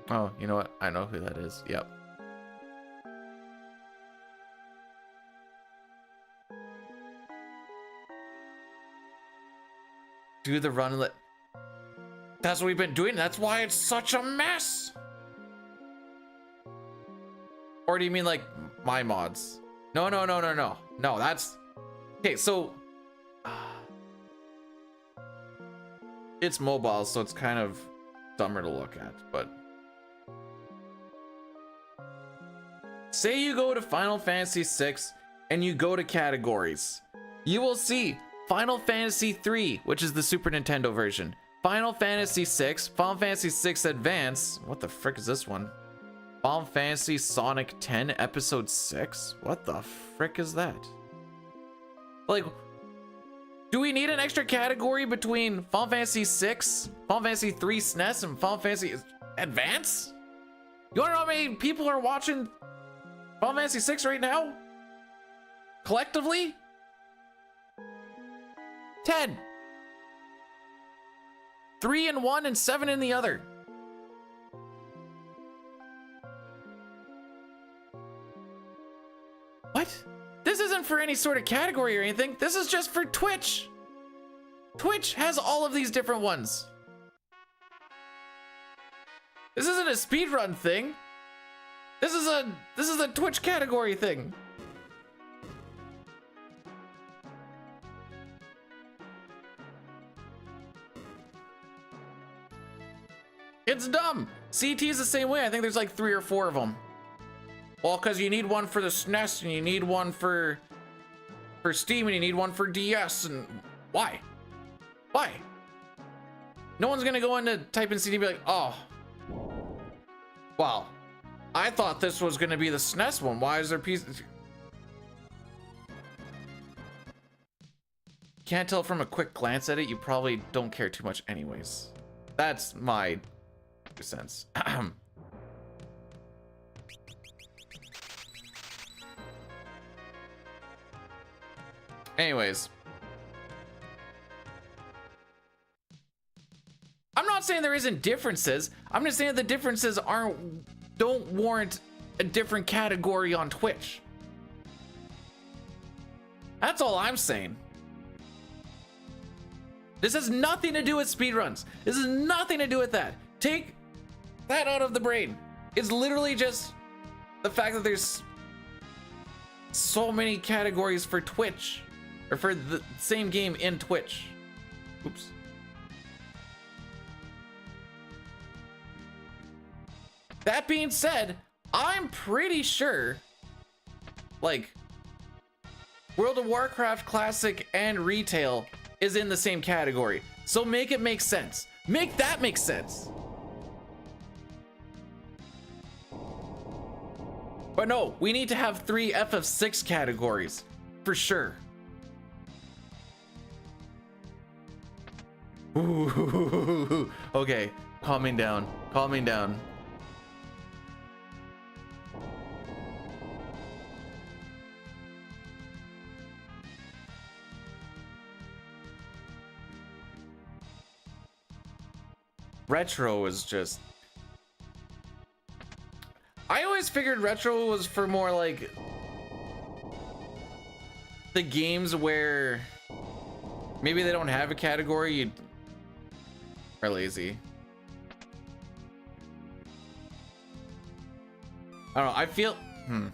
Oh, you know what? I know who that is. Yep. Do the run and let. That's what we've been doing. That's why it's such a mess. Or do you mean like my mods? No, no, no, no, no. No, that's okay. So it's mobile, so it's kind of dumber to look at, but say you go to Final Fantasy 6 and you go to categories, you will see Final Fantasy 3, which is the Super Nintendo version, Final Fantasy 6, Final Fantasy 6 Advance. What the frick is this one? Final Fantasy Sonic 10 Episode 6? What the frick is that? Like, do we need an extra category between Final Fantasy 6, Final Fantasy 3 SNES, and Final Fantasy Advance? You wanna know how many people are watching Final Fantasy 6 right now? Collectively? 10. 3 in one and 7 in the other. What? This isn't for any sort of category or anything. This is just for Twitch. Twitch has all of these different ones. This isn't a speedrun thing. This is a Twitch category thing. It's dumb. CT is the same way. I think there's like 3 or 4 of them. Well, because you need one for the SNES and you need one for Steam and you need one for DS. And why? Why? No one's gonna go in to type in CD and be like, oh, wow, I thought this was gonna be the SNES one. Why is there pieces? Can't tell from a quick glance at it. You probably don't care too much anyways. That's my sense. Anyways, I'm not saying there isn't differences. I'm just saying the differences don't warrant a different category on Twitch. That's all I'm saying. This has nothing to do with speedruns. This has nothing to do with that. Take that out of the brain. It's literally just the fact that there's so many categories for Twitch, or for the same game in Twitch. Oops. That being said, I'm pretty sure like World of Warcraft Classic and Retail is in the same category. So make it make sense. Make that make sense. But no, we need to have 3 FF6 categories for sure. Ooh, okay, calming down, calming down. Retro is just, I always figured retro was for more like the games where maybe they don't have a category, you are lazy. I don't know, I feel is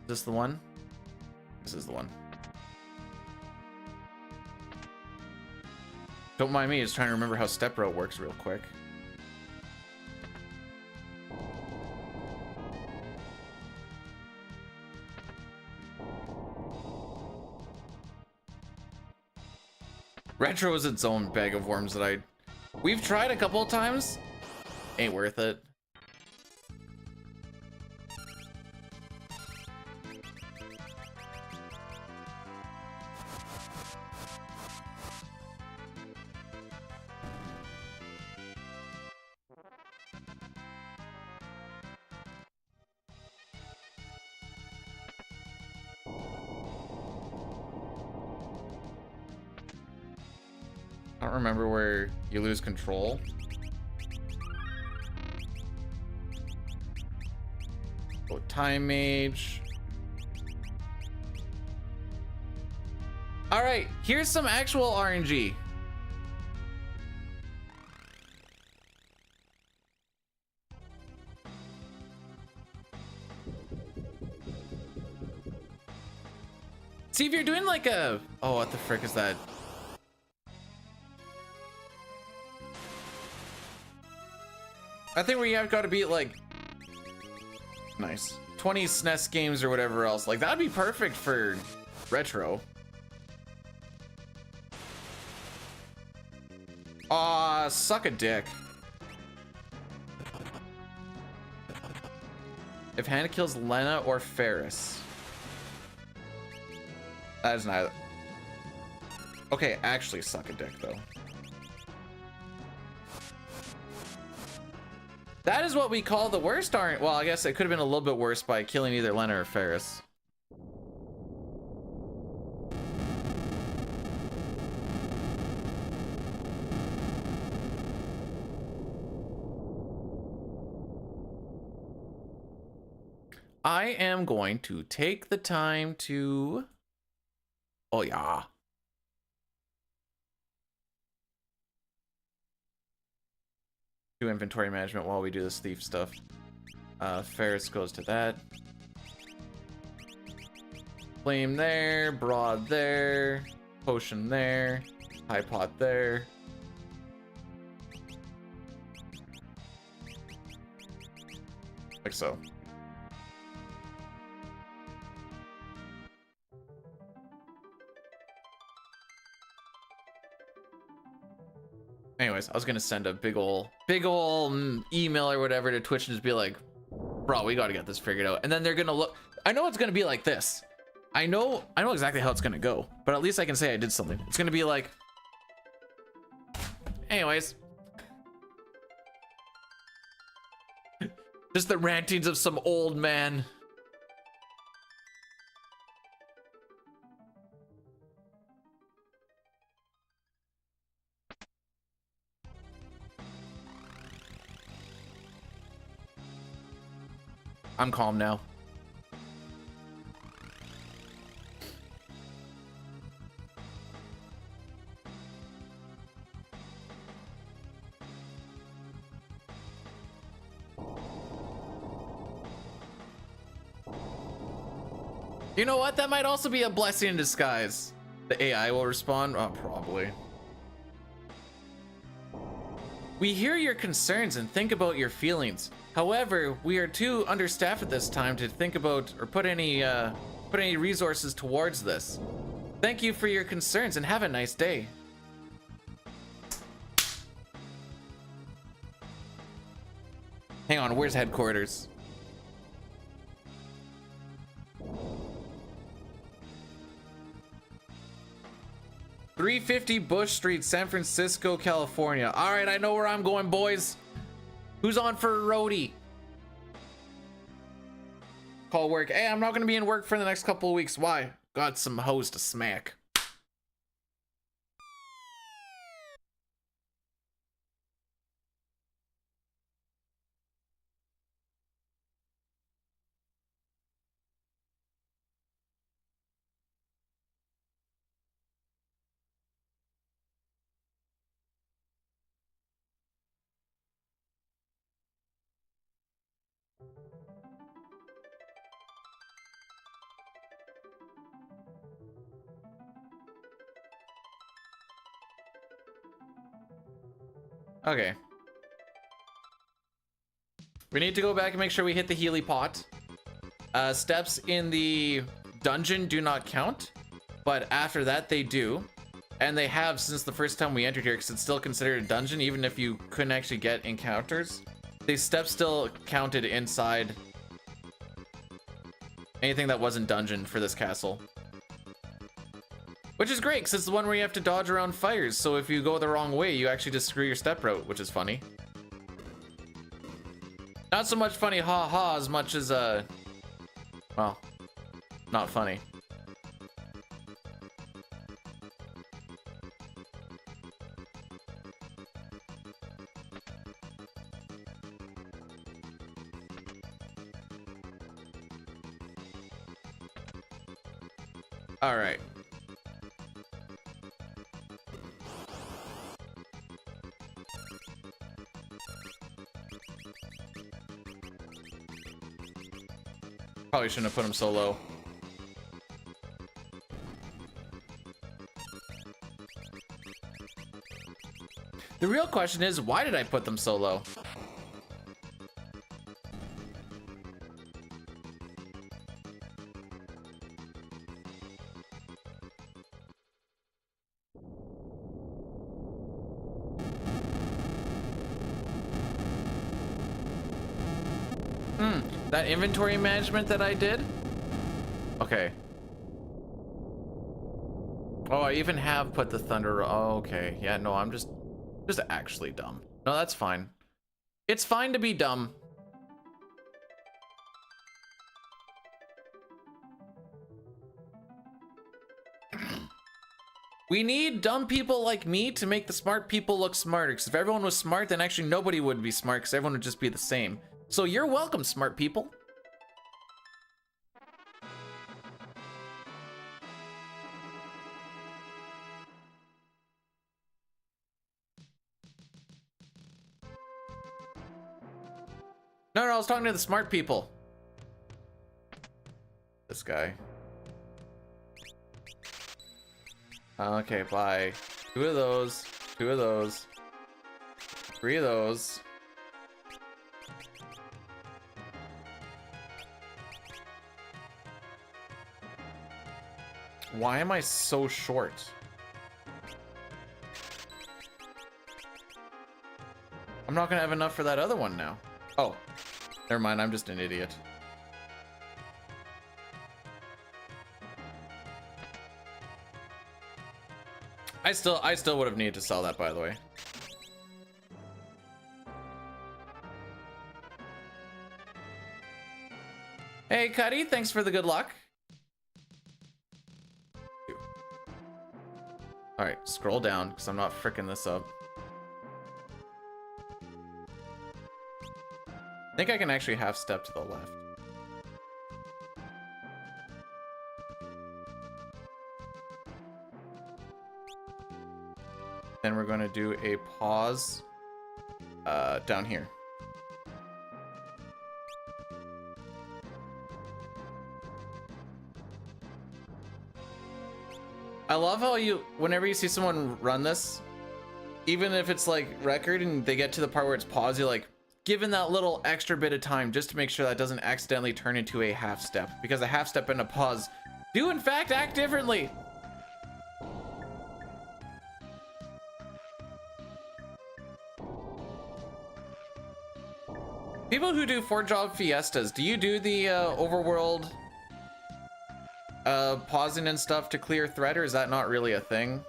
this the one? This is the one. Don't mind me, just trying to remember how step route works real quick. Retro is its own bag of worms that we've tried a couple of times. Ain't worth it. I don't remember where you lose control. Oh, time mage. All right, here's some actual RNG. See if you're doing like a, oh, what the frick is that? I think where you have got to beat like, nice, 20 SNES games or whatever else. Like that'd be perfect for retro. Aw, suck a dick. If Hannah kills Lena or Ferris. That is neither. Okay, actually suck a dick though. That is what we call the worst, aren't? Well, I guess it could have been a little bit worse by killing either Lena or Ferris. I am going to take the time to... Oh, yeah. Do inventory management while we do this thief stuff. Ferris goes to that. Flame there, broad there, potion there, high pot there. Like so. Anyways, I was gonna send a big ol' email or whatever to Twitch and just be like, bro, we gotta get this figured out. And then they're gonna look, I know it's gonna be like this. I know exactly how it's gonna go, but at least I can say I did something. It's gonna be like, anyways. Just the rantings of some old man. I'm calm now. You know what? That might also be a blessing in disguise. The AI will respond. Oh, probably. We hear your concerns and think about your feelings. However, we are too understaffed at this time to think about or put any resources towards this. Thank you for your concerns and have a nice day. Hang on, where's headquarters? $350 Bush Street, San Francisco, California. All right, I know where I'm going, boys. Who's on for a roadie? Call work. Hey, I'm not going to be in work for the next couple of weeks. Why? Got some hoes to smack. Okay. We need to go back and make sure we hit the Healy pot. Steps in the dungeon do not count, but after that they do. And they have since the first time we entered here, because it's still considered a dungeon, even if you couldn't actually get encounters. These steps still counted inside anything that wasn't dungeon for this castle. Which is great, because it's the one where you have to dodge around fires, so if you go the wrong way, you actually just screw your step route, which is funny. Not so much funny ha-ha as much as, well, not funny. All right. Probably shouldn't have put him so low. The real question is, why did I put them so low? That inventory management that I did? Okay. Oh, I even have put the thunder. Oh, okay. Yeah, no, I'm just actually dumb. No, that's fine. It's fine to be dumb. We need dumb people like me to make the smart people look smarter. Because if everyone was smart, then actually nobody would be smart, because everyone would just be the same. So you're welcome, smart people. No, I was talking to the smart people. This guy. Okay, bye. 2 of those. 2 of those. 3 of those. Why am I so short? I'm not gonna have enough for that other one now. Oh, never mind. I'm just an idiot. I still would have needed to sell that, by the way. Hey, Cuddy, thanks for the good luck. All right, scroll down because I'm not fricking this up. I think I can actually half step to the left. Then we're going to do a pause down here. I love how whenever you see someone run this, even if it's like record and they get to the part where it's pause, you're like, given that little extra bit of time just to make sure that doesn't accidentally turn into a half step, because a half step and a pause do in fact act differently. People who do 4-job fiestas, do you do the overworld pausing and stuff to clear thread, or is that not really a thing?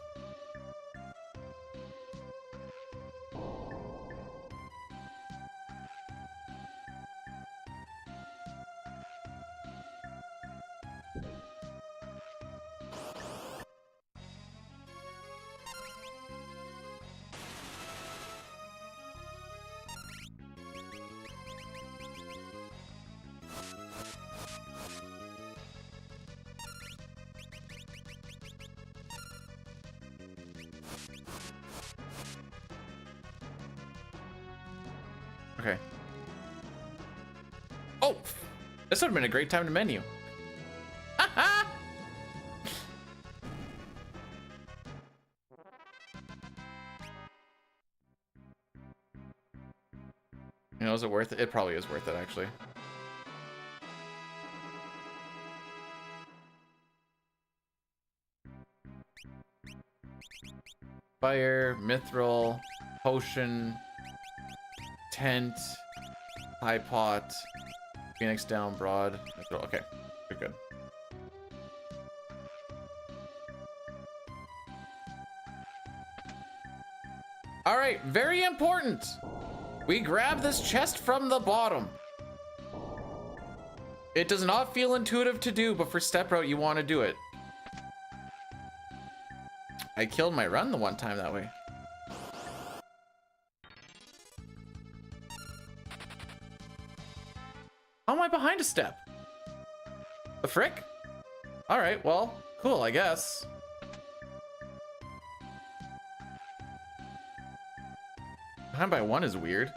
Okay. Oh, this would have been a great time to menu. You know, is it worth it? It probably is worth it, actually. Fire, mithril, potion, tent, high pot, phoenix down, broad, mithril. Okay, we're good. All right, very important. We grab this chest from the bottom. It does not feel intuitive to do, but for step route, you want to do it. I killed my run the one time that way. How am I behind a step? The frick? All right, well, cool, I guess. Behind by one is weird.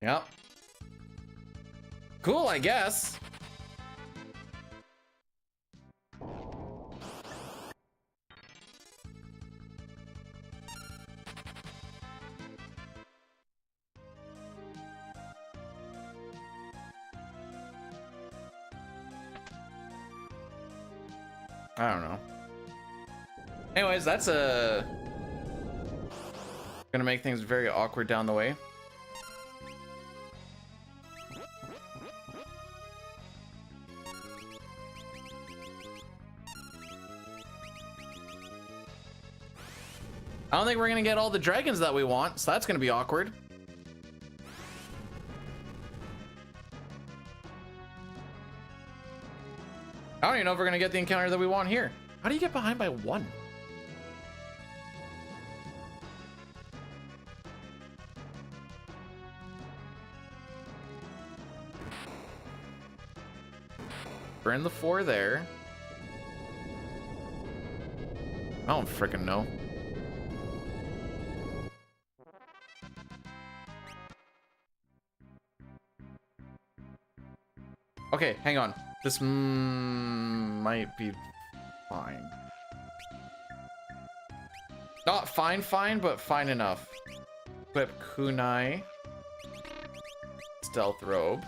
Yep. Cool, I guess. I don't know. Anyways, that's gonna make things very awkward down the way. I don't think we're gonna get all the dragons that we want, so that's gonna be awkward. I don't even know if we're gonna get the encounter that we want here. How do you get behind by one? Burn the 4 there. I don't frickin' know. Okay, hang on. This might be fine. Not fine, but fine enough. Equip kunai. Stealth robe.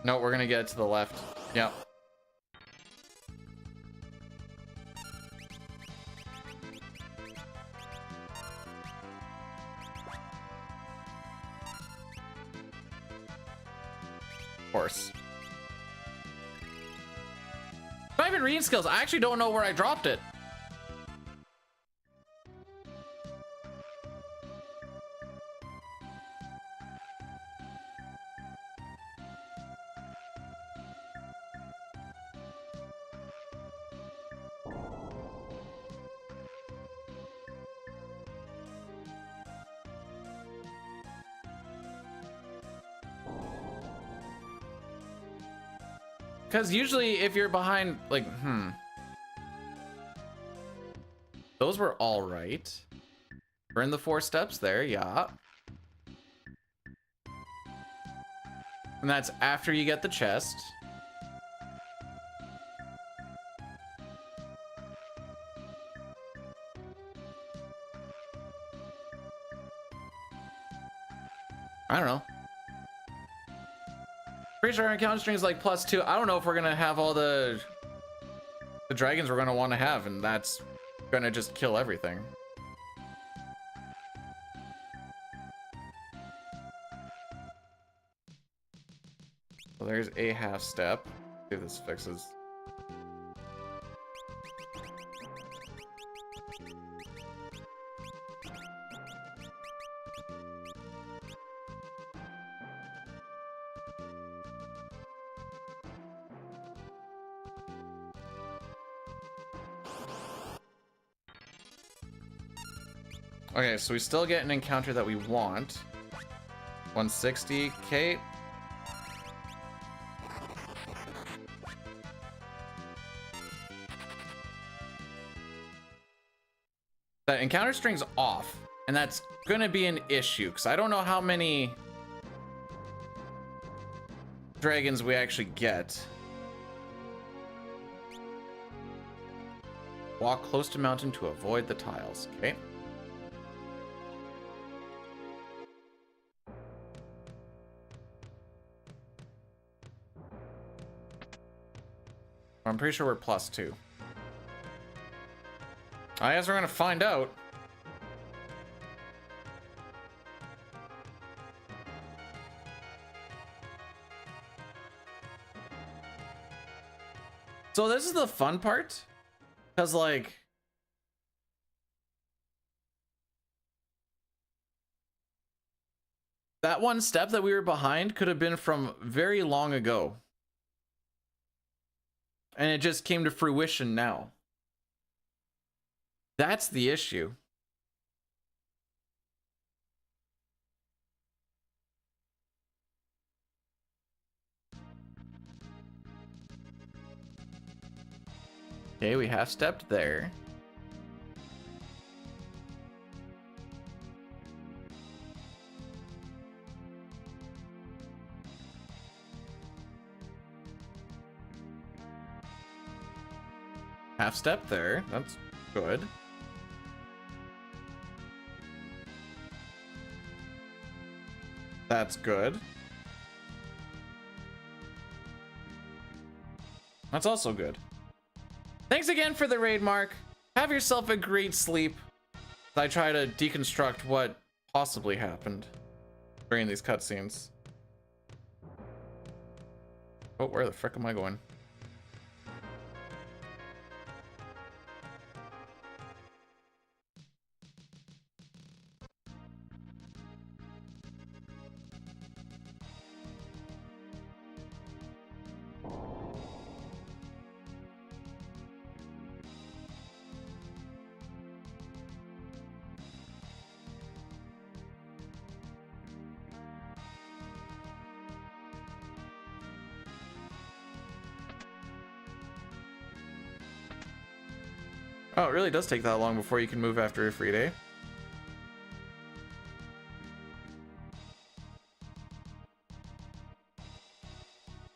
No, we're gonna get it to the left. Yep. Of course. Not even reading skills. I actually don't know where I dropped it. Because usually if you're behind, like, those were all right. Burn the 4 steps there, yeah. And that's after you get the chest. I don't know. Pretty sure our encounter string is like +2. I don't know if we're gonna have all the dragons we're gonna want to have, and that's gonna just kill everything. Well, there's a half step. See if this fixes. Okay, so we still get an encounter that we want. 160, Kate. encounter string's off, and that's gonna be an issue because I don't know how many dragons we actually get. Walk close to mountain to avoid the tiles. Okay. I'm pretty sure we're +2. I guess we're gonna find out. So this is the fun part, because like that one step that we were behind could have been from very long ago, and it just came to fruition now. That's the issue. Okay, we half stepped there. Half step there. That's good. That's good. That's also good. Thanks again for the raid, Mark. Have yourself a great sleep. I try to deconstruct what possibly happened during these cutscenes. Oh, where the frick am I going? Oh, it really does take that long before you can move after a free day.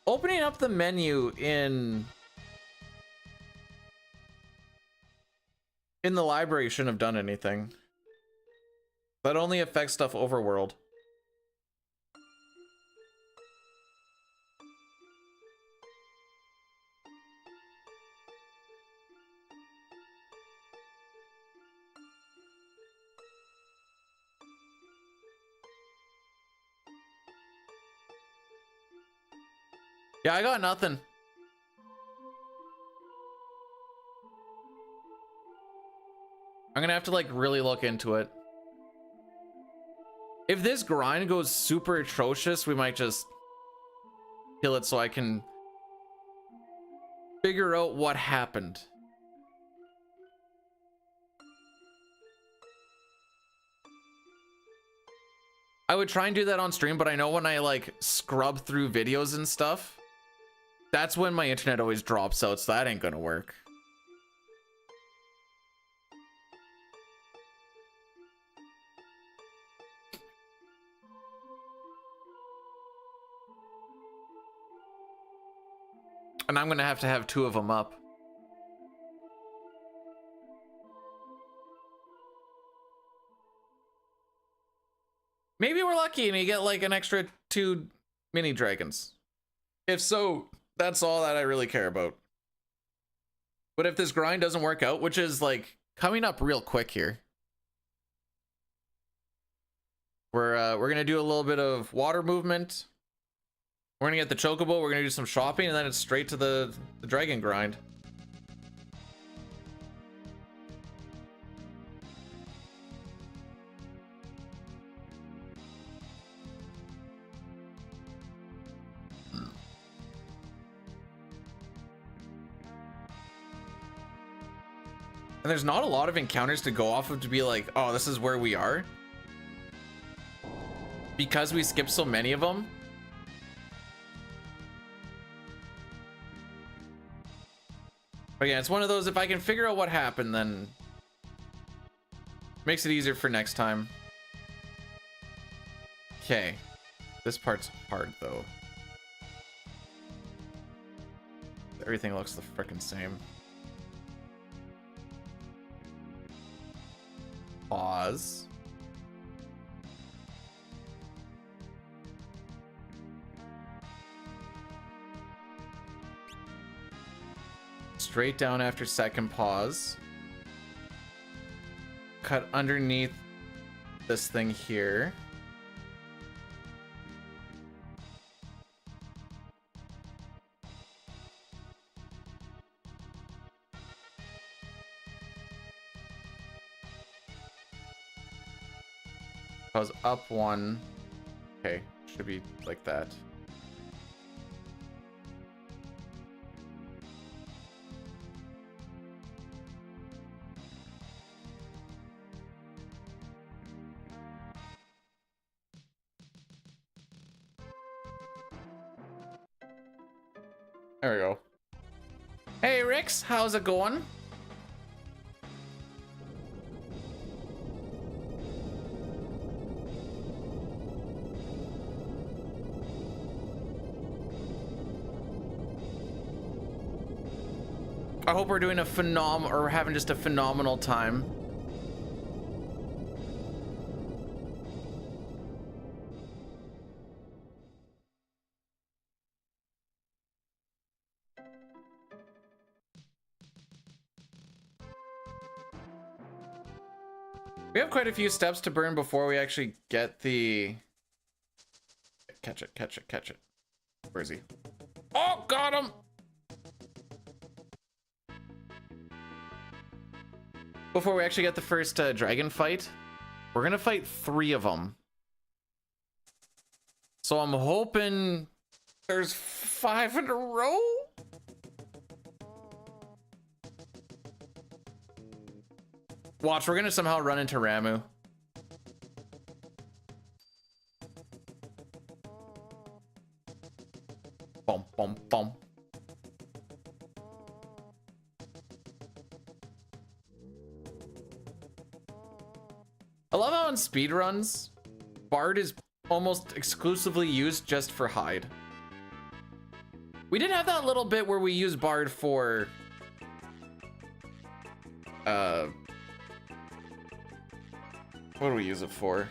Opening up the menu in the library shouldn't have done anything. That only affects stuff overworld. Yeah, I got nothing. I'm gonna have to like really look into it. If this grind goes super atrocious, we might just kill it so I can figure out what happened. I would try and do that on stream, but I know when I like scrub through videos and stuff, that's when my internet always drops out, so that ain't gonna work. And I'm gonna have to have 2 of them up. Maybe we're lucky and you get like an extra 2 mini dragons. If so, that's all that I really care about. But if this grind doesn't work out, which is like coming up real quick here, we're gonna do a little bit of water movement. We're gonna get the chocobo, we're gonna do some shopping, and then it's straight to the dragon grind. And there's not a lot of encounters to go off of to be like, oh, this is where we are. Because we skipped so many of them. But yeah, it's one of those, if I can figure out what happened, then Makes it easier for next time. Okay. This part's hard, though. Everything looks the frickin' same. Pause. Straight down after second pause. Cut underneath this thing here. Pause up one. Okay, should be like that. There we go. Hey Rix, how's it going? I hope we're doing a having just a phenomenal time. We have quite a few steps to burn before we actually get the... Catch it, catch it, catch it. Where is he? Oh, got him! Before we actually get the first dragon fight, we're gonna fight 3 of them. So I'm hoping there's 5 in a row? Watch, we're gonna somehow run into Ramu. Bum, bum, bum. I love how in speedruns, Bard is almost exclusively used just for hide. We did have that little bit where we use Bard for... what do we use it for?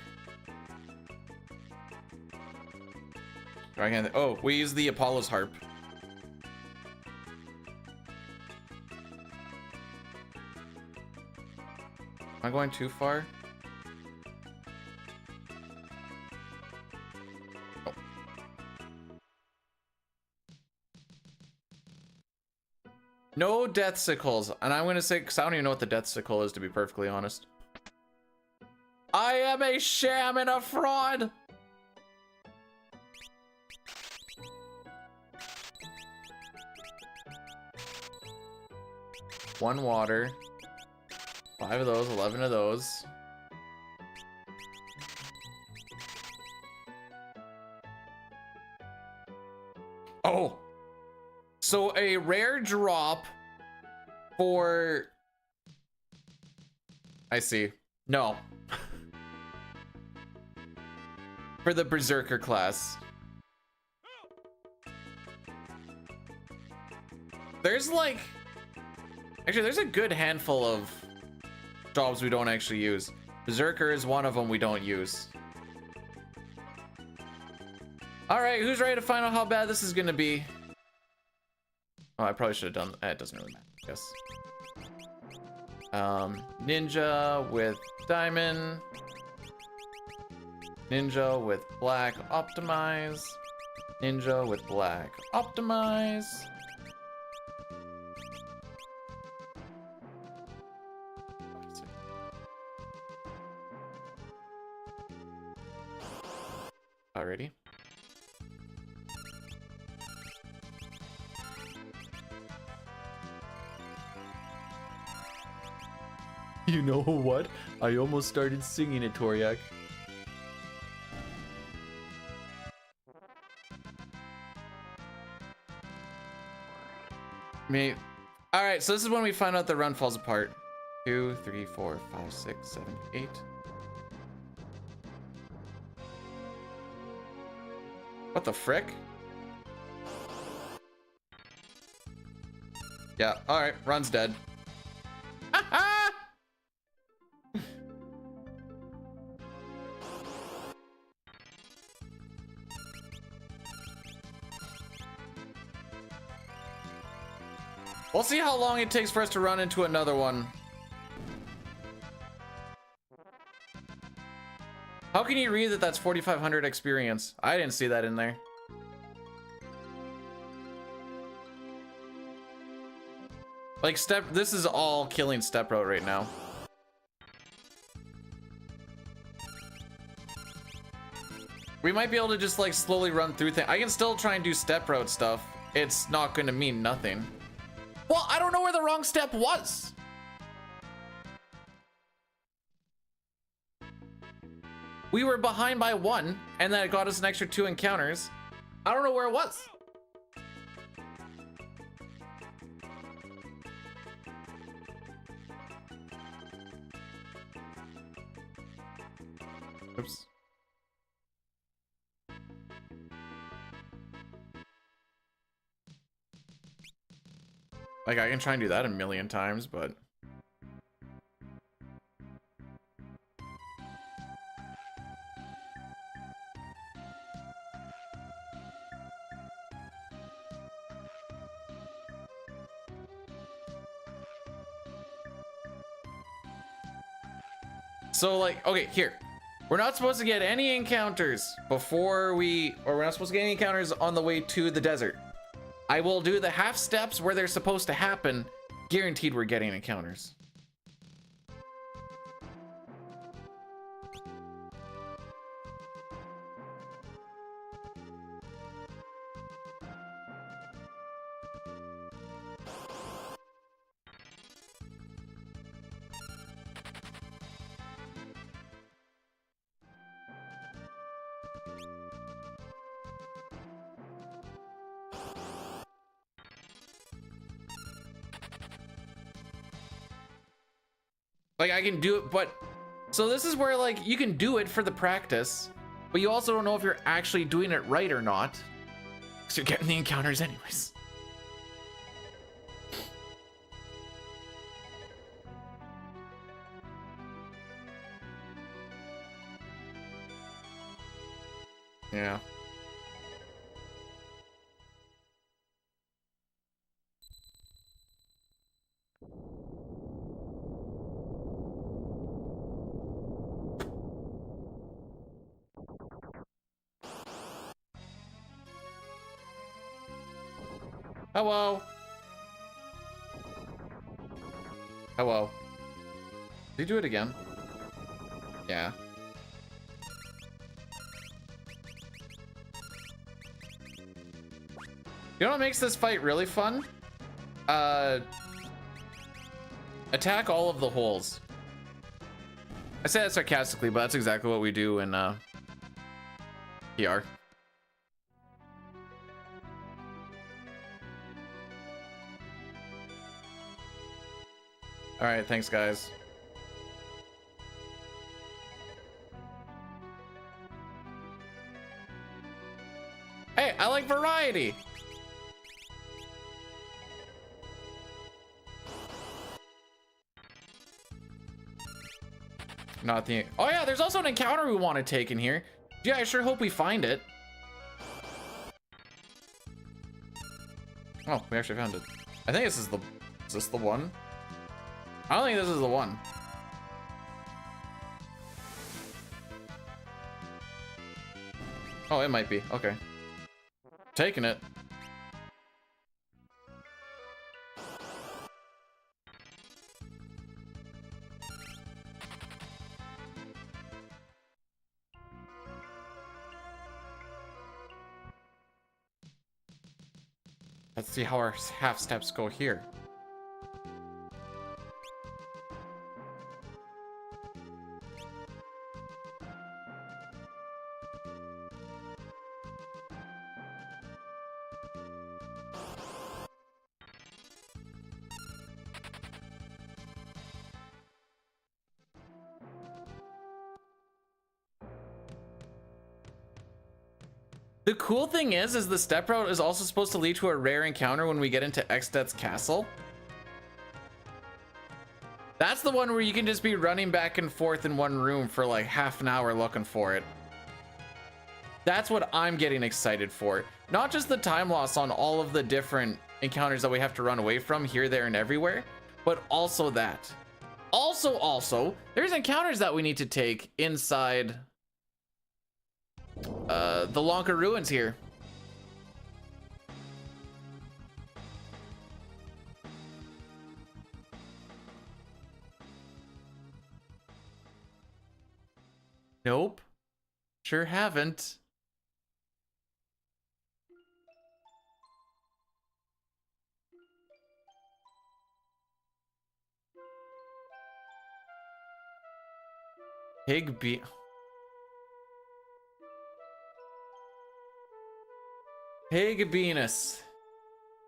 Oh, we use the Apollo's harp. Am I going too far? Oh. No death sickles, and I'm gonna say, because I don't even know what the death sickle is, to be perfectly honest. I am a sham and a fraud. One water. 5 of those, 11 of those. Oh. So a rare drop for... I see. No. For the Berserker class. There's like... Actually, there's a good handful of jobs we don't actually use. Berserker is one of them we don't use. Alright, who's ready to find out how bad this is gonna be? Oh, I probably should have done... it doesn't really matter, I guess. Ninja with diamond. Ninja with black, optimize. Ninja with black, optimize. Alrighty. You know what? I almost started singing it, Toriak. Me. Alright, so this is when we find out the run falls apart. 2, 3, 4, 5, 6, 7, 8. What the frick? Yeah, alright, Run's dead. We'll see how long it takes for us to run into another one. How can you read that that's 4,500 experience? I didn't see that in there. Like this is all killing step route right now. We might be able to just like slowly run through things. I can still try and do step route stuff. It's not going to mean nothing. Well, I don't know where the wrong step was. We were behind by 1, and then it got us an extra 2 encounters. I don't know where it was. Oops. Like, I can try and do that a million times, but... So, like, okay, here. We're not supposed to get any encounters before we're not supposed to get any encounters on the way to the desert. I will do the half steps where they're supposed to happen. Guaranteed we're getting encounters. Like, I can do it, but... So this is where, like, you can do it for the practice, but you also don't know if you're actually doing it right or not, because you're getting the encounters anyways. Yeah. Hello. Hello. Did you do it again? Yeah. You know what makes this fight really fun? Attack all of the holes. I say that sarcastically, but that's exactly what we do in PR. All right, thanks, guys. Hey, I like variety. Not the... Oh yeah, there's also an encounter we want to take in here. Yeah, I sure hope we find it. Oh, we actually found it. I think this is the... Is this the one? I don't think this is the one. Oh, it might be. Okay. Taking it. Let's see how our half steps go here. The cool thing is the step route is also supposed to lead to a rare encounter when we get into Extet's castle. That's the one where you can just be running back and forth in one room for like half an hour looking for it. That's what I'm getting excited for. Not just the time loss on all of the different encounters that we have to run away from here, there, and everywhere, but also that. Also, there's encounters that we need to take inside the Lanka ruins here. Nope. Sure haven't. Pig Venus.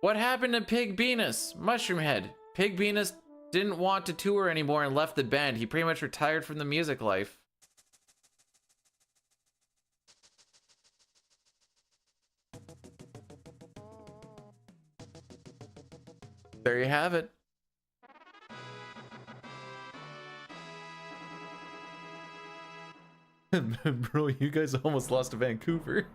What happened to Pig Venus? Mushroom Head. Pig Venus didn't want to tour anymore and left the band. He pretty much retired from the music life. There you have it. Bro, you guys almost lost to Vancouver.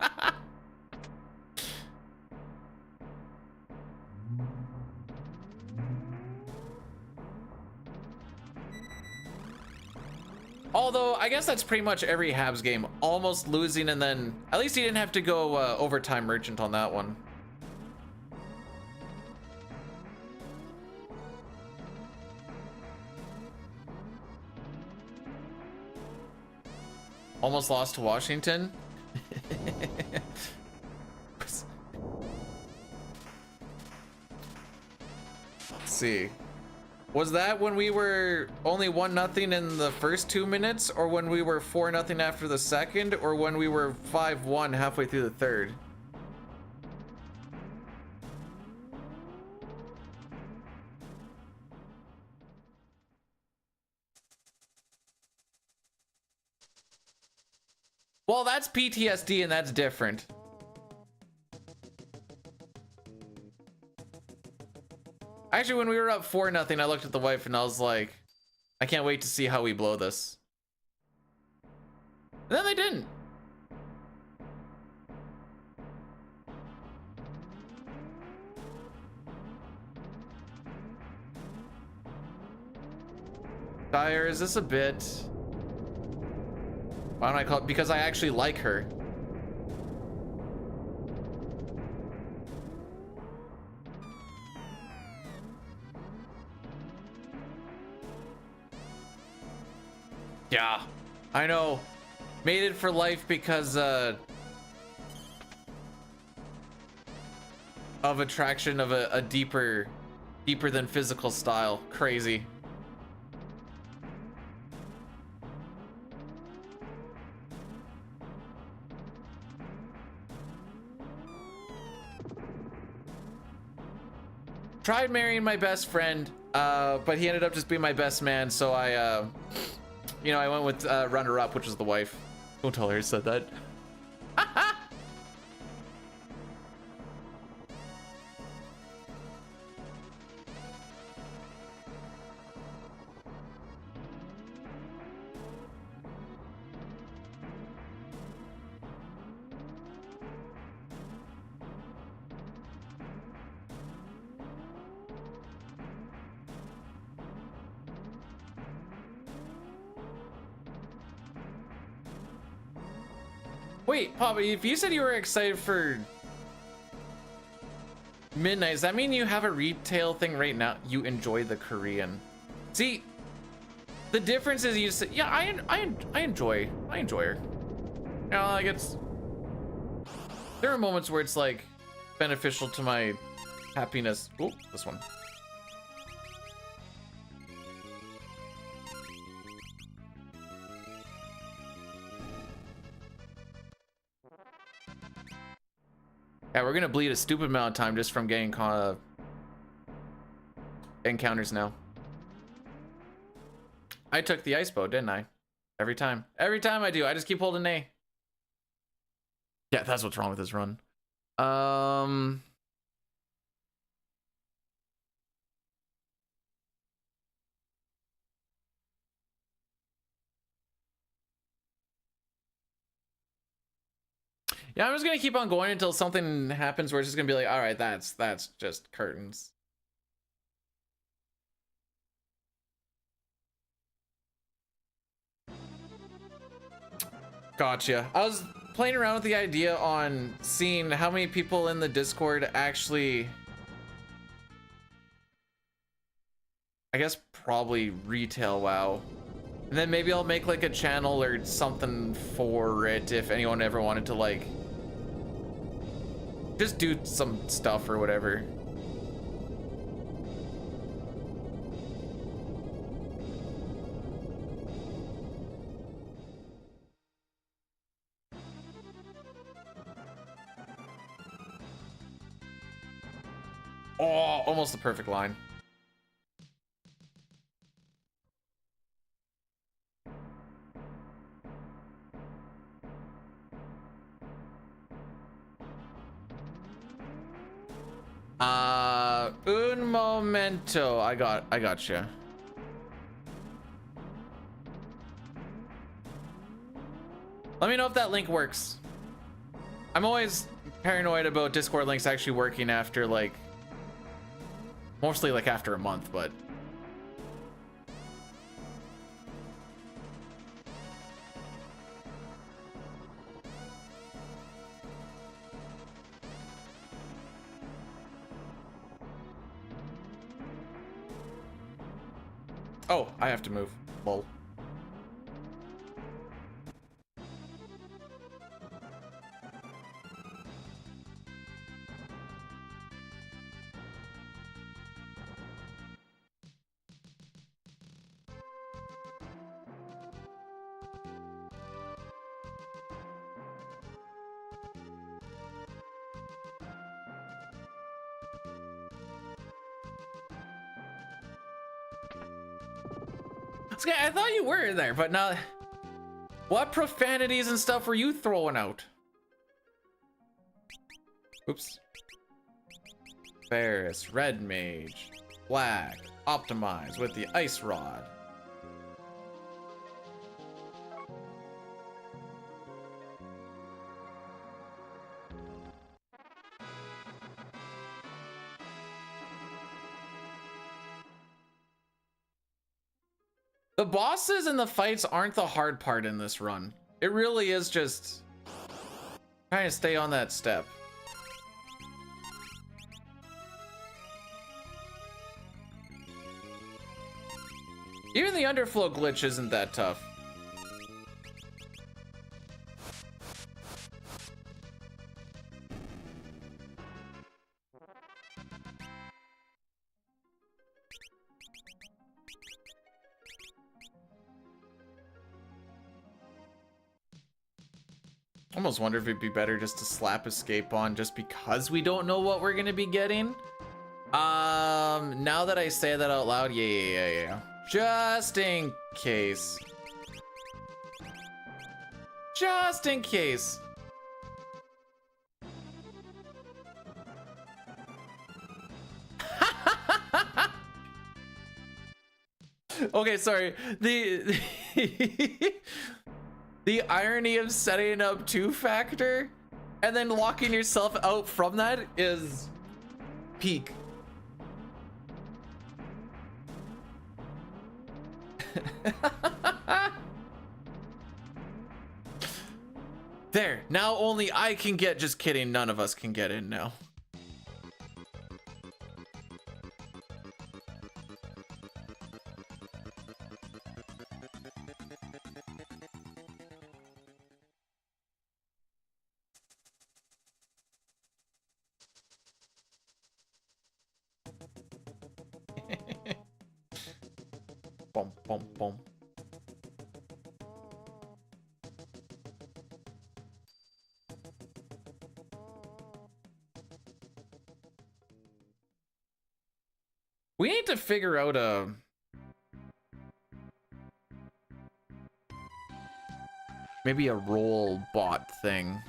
Although, I guess that's pretty much every Habs game. Almost losing, and then at least he didn't have to go overtime merchant on that one. Almost lost to Washington. Let's see. Was that when we were only 1-0 in the first 2 minutes, or when we were 4-0 after the second, or when we were 5-1 halfway through the third? Well, that's PTSD and that's different. Actually, when we were up 4-0, I looked at the wife and I was like, I can't wait to see how we blow this. And then they didn't. Dyer, is this a bit? Why don't I call it? Because I actually like her. Yeah, I know. Made it for life because of attraction of a deeper than physical style. Crazy. Tried marrying my best friend, but he ended up just being my best man, so I I went with runner-up, which was the wife. Don't tell her I said that. Wait, Poppy, if you said you were excited for midnight, does that mean you have a retail thing right now? You enjoy the Korean. See, the difference is you say, yeah, I enjoy her. You know, like there are moments where it's like beneficial to my happiness. Oh, this one. Yeah, we're gonna bleed a stupid amount of time just from getting encounters now. I took the ice bow, didn't I? Every time I do, I just keep holding A. Yeah, that's what's wrong with this run. Um, yeah, I'm just gonna keep on going until something happens where it's just gonna be like, all right, that's just curtains. Gotcha. I was playing around with the idea on seeing how many people in the Discord actually, I guess probably retail WoW. And then maybe I'll make like a channel or something for it if anyone ever wanted to like just do some stuff or whatever. Oh, almost the perfect line. Un momento. I gotcha. Let me know if that link works. I'm always paranoid about Discord links actually working after like, mostly like after a month, but. Oh, I have to move. Lol. I thought you were in there, but now, what profanities and stuff were you throwing out? Oops. Ferris, red mage, black, optimize with the ice rod. The bosses and the fights aren't the hard part in this run. It really is just trying to stay on that step. Even the underflow glitch isn't that tough. Almost wonder if it'd be better just to slap escape on just because we don't know what we're gonna be getting. Now that I say that out loud, yeah. Just in case. Just in case. Okay, sorry. The the irony of setting up two-factor and then locking yourself out from that is peak. There, now only I can get, just kidding, none of us can get in now. Boom, boom, boom. We need to figure out a maybe a roll bot thing.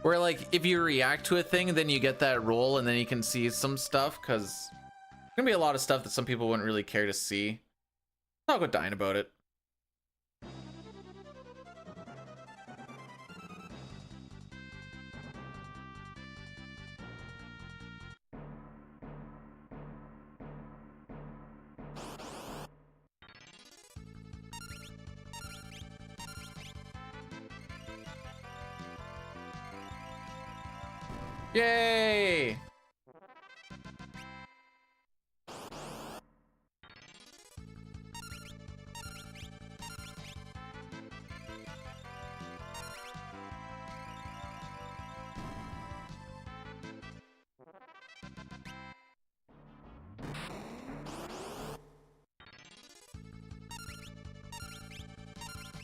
Where like if you react to a thing, then you get that roll and then you can see some stuff, because there's gonna be a lot of stuff that some people wouldn't really care to see. I'll go dying about it. Yay!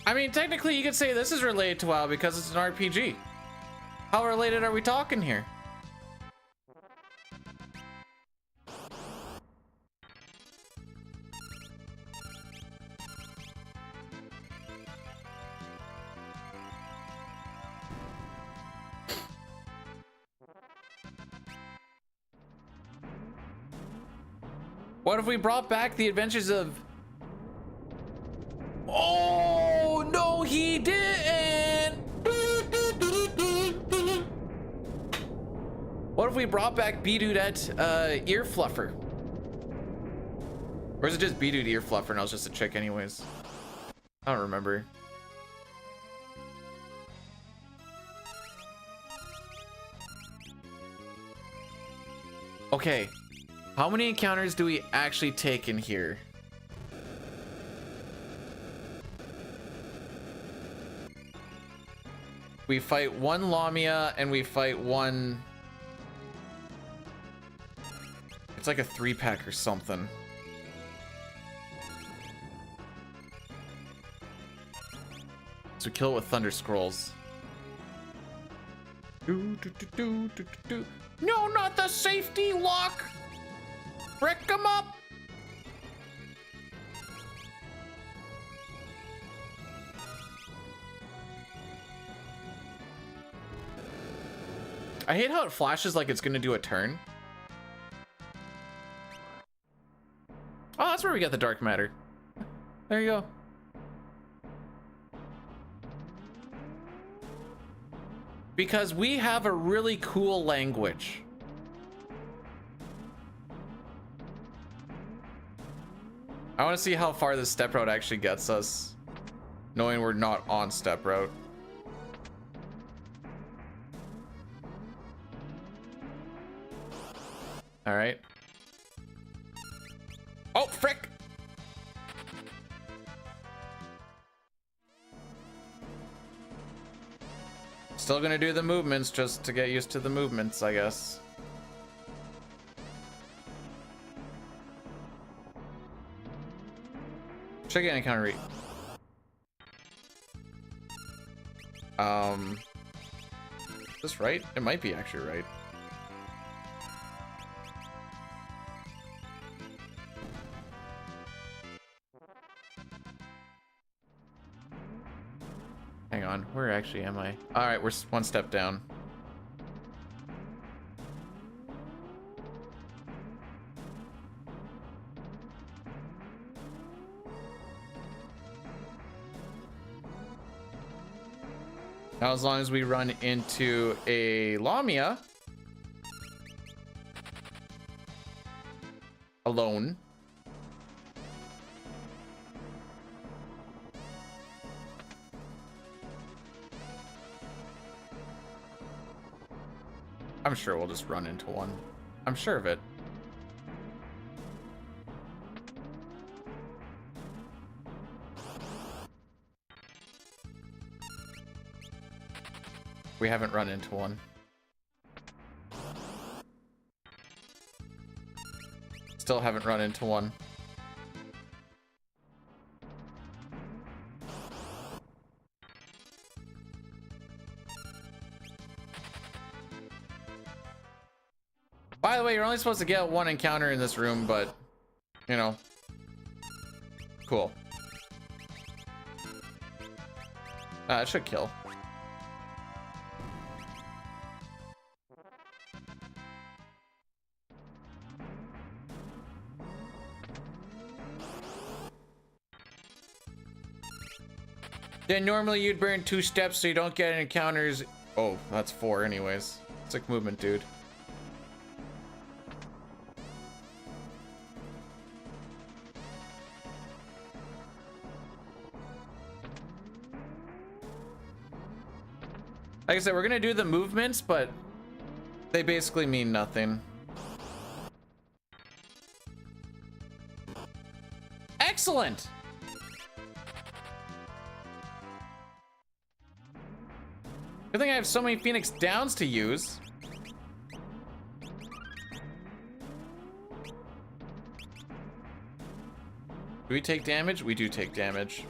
I mean, technically you could say this is related to WoW because it's an RPG. How related are we talking here? What if we brought back the adventures of... Oh, no, he didn't! What if we brought back B-Dude Ear Fluffer? Or is it just B-Dude Ear Fluffer and I was just a chick anyways? I don't remember. Okay. How many encounters do we actually take in here? We fight one Lamia and we fight one... It's like a 3-pack or something. So kill it with Thunder Scrolls. No, not the safety lock! Brick 'em up! I hate how it flashes like it's gonna do a turn. Oh, that's where we get the dark matter. There you go. Because we have a really cool language. I want to see how far this step route actually gets us, knowing we're not on step route. All right. Oh, frick! Still gonna do the movements just to get used to the movements, I guess. Should get an encounter rate. Is this right? It might be actually right. Hang on, where actually am I? All right, we're one step down. Now, as long as we run into a Lamia alone. I'm sure we'll just run into one. I'm sure of it. We haven't run into one. Still haven't run into one. By the way, you're only supposed to get one encounter in this room, but, you know, cool. It should kill. Then normally you'd burn 2 steps so you don't get encounters. Oh, that's 4 anyways. Sick movement, dude. Like I said, we're gonna do the movements, but they basically mean nothing. Excellent! Good thing I have so many Phoenix Downs to use. Do we take damage? We do take damage.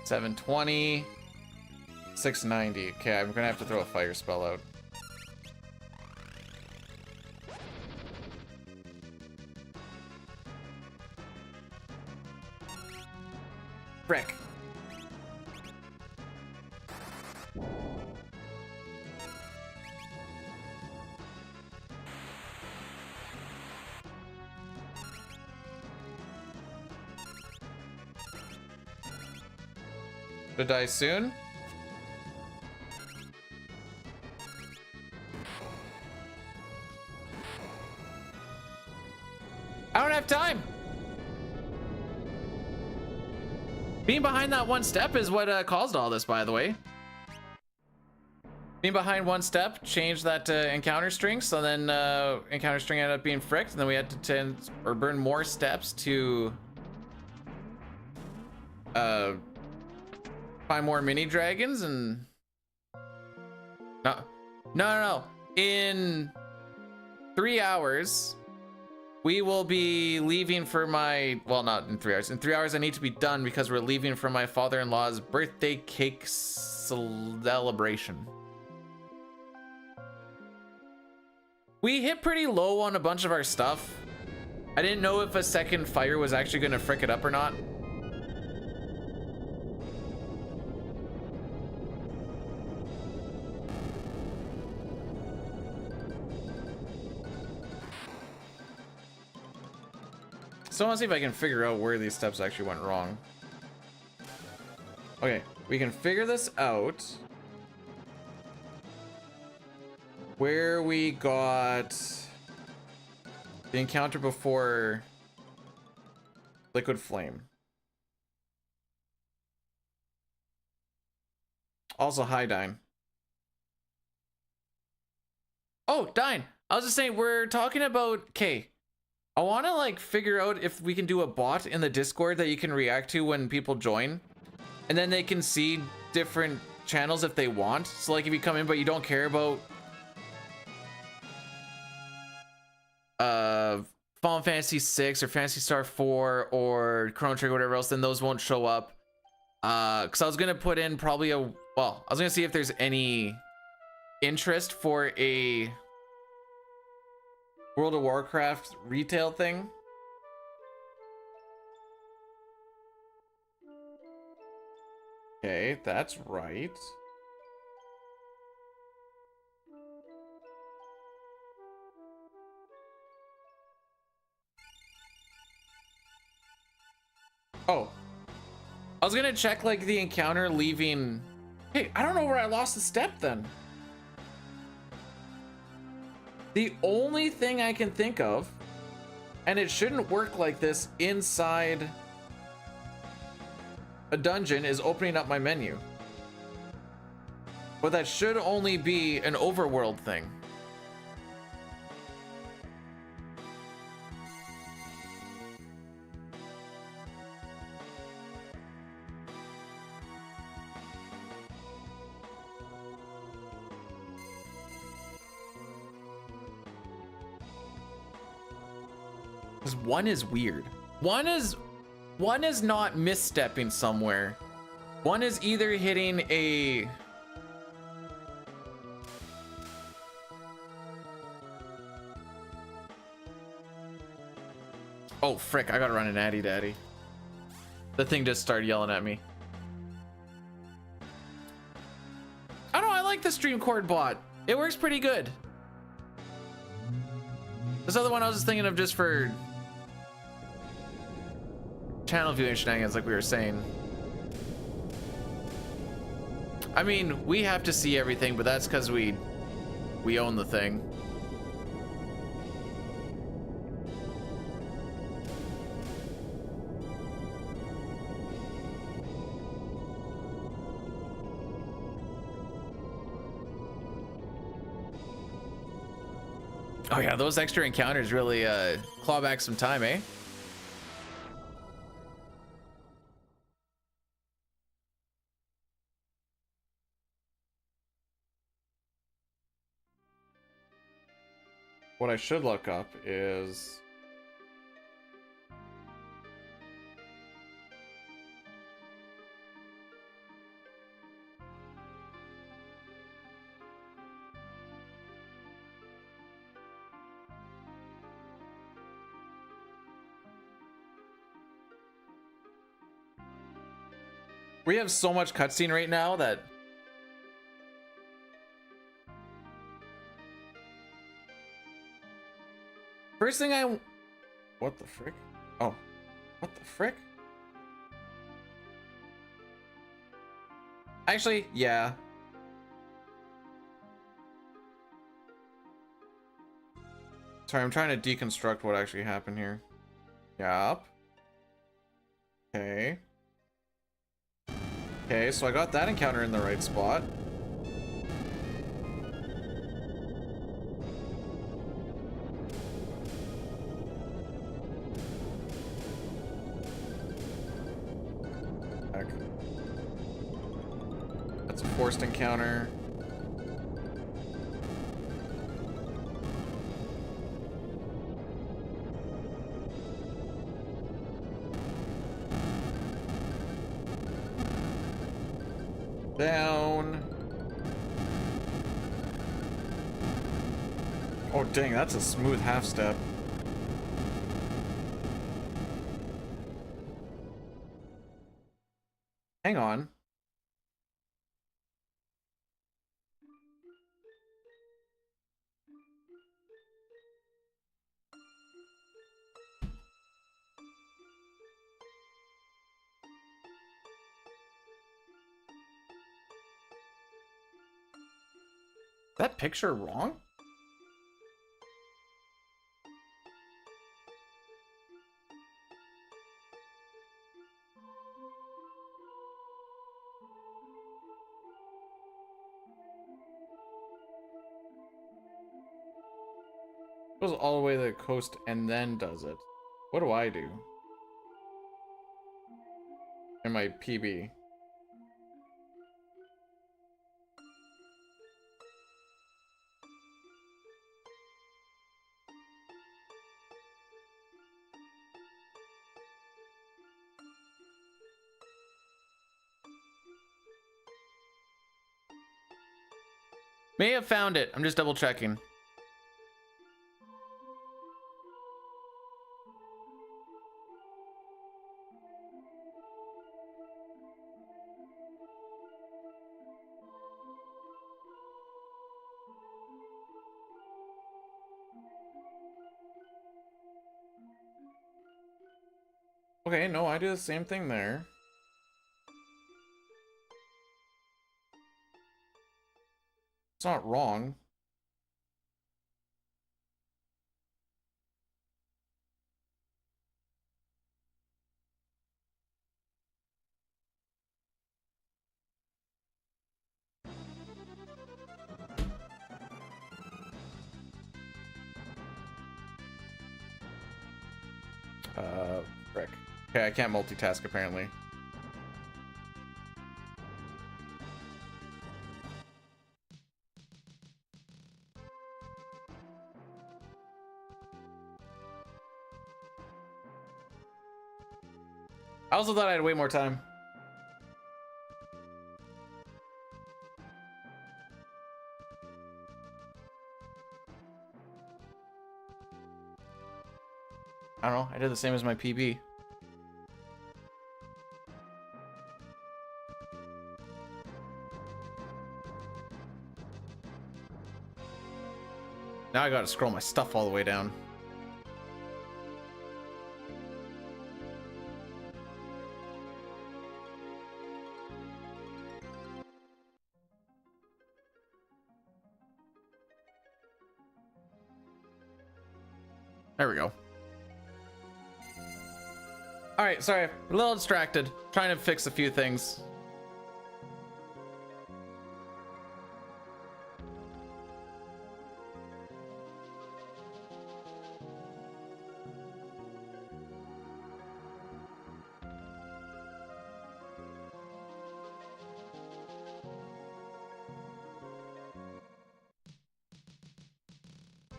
$720, $690. Okay, I'm gonna have to throw a fire spell out. Frick. To die soon. I don't have time. Being behind that 1 step is what caused all this, by the way. Being behind 1 step changed that encounter string, so then encounter string ended up being fricked, and then we had to burn more steps to find more mini dragons. And no. In 3 hours, we will be leaving for my, well, not in 3 hours. In 3 hours, I need to be done because we're leaving for my father-in-law's birthday cake celebration. We hit pretty low on a bunch of our stuff. I didn't know if a second fire was actually going to frick it up or not. So I want to see if I can figure out where these steps actually went wrong. Okay, we can figure this out. Where we got the encounter before Liquid Flame. Also, hi, Dine. Oh, Dine. I was just saying, we're talking about, okay, I want to like figure out if we can do a bot in the Discord that you can react to when people join, and then they can see different channels if they want. So like if you come in but you don't care about Final Fantasy 6 or Fantasy Star 4 or Chrono Trigger, whatever else, then those won't show up. Because I was gonna put in probably I was gonna see if there's any interest for a World of Warcraft retail thing. Okay, that's right. Oh, I was gonna check like the encounter leaving. Hey, I don't know where I lost the step then. The only thing I can think of, and it shouldn't work like this inside a dungeon, is opening up my menu. But that should only be an overworld thing. Because one is weird. One is not misstepping somewhere. One is either hitting a Oh, frick. I gotta run an Addy Daddy. The thing just started yelling at me. I don't know. I like the stream cord bot. It works pretty good. This other one I was just thinking of just for channel viewing shenanigans, like we were saying. I mean, we have to see everything, but that's because we own the thing. Oh yeah, those extra encounters really claw back some time, eh? What I should look up is we have so much cutscene right now that first thing what the frick? Oh, what the frick? Actually, yeah. Sorry, I'm trying to deconstruct what actually happened here. Yup. Okay. Okay, so I got that encounter in the right spot. Heck. That's a forced encounter. Down. Oh dang, that's a smooth half step. Hang on. That picture wrong? Goes all the way to the coast and then does it. What do I do? In my PB. May have found it. I'm just double checking. Okay, no, I do the same thing there. It's not wrong. Frick. Okay, I can't multitask apparently. I also thought I had way more time. I don't know. I did the same as my PB. Now I gotta scroll my stuff all the way down. There we go. All right, sorry, a little distracted. Trying to fix a few things.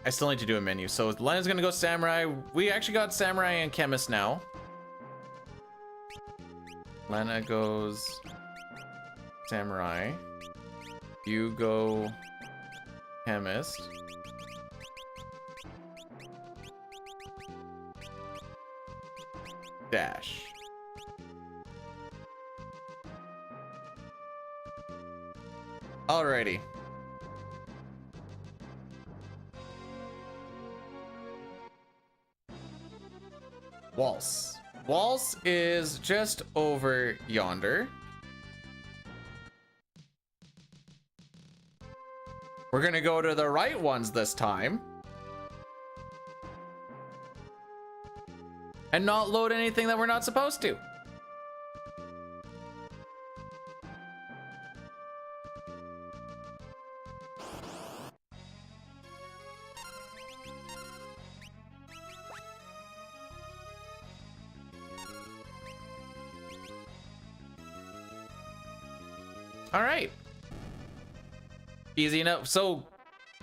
I still need to do a menu. So Lena's gonna go samurai. We actually got samurai and chemist now. Lena goes samurai. You go chemist. Dash. Alrighty. Waltz. Waltz is just over yonder. We're gonna go to the right ones this time. And not load anything that we're not supposed to. All right. Easy enough. So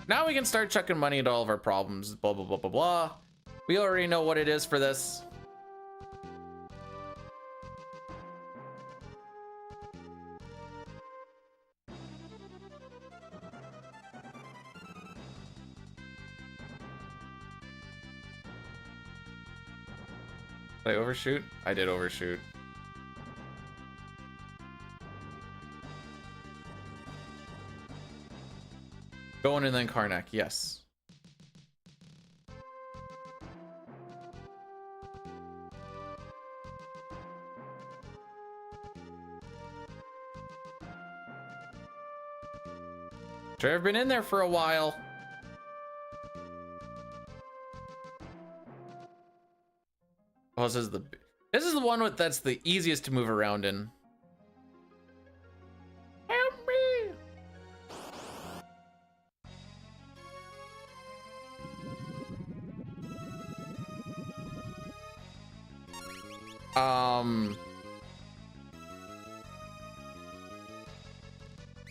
now we can start chucking money into all of our problems. Blah, blah, blah, blah, blah. We already know what it is for this. Did I overshoot? I did overshoot. Going and then Karnak, yes. Sure, I've been in there for a while. Oh, this is the one with that's the easiest to move around in. Help me.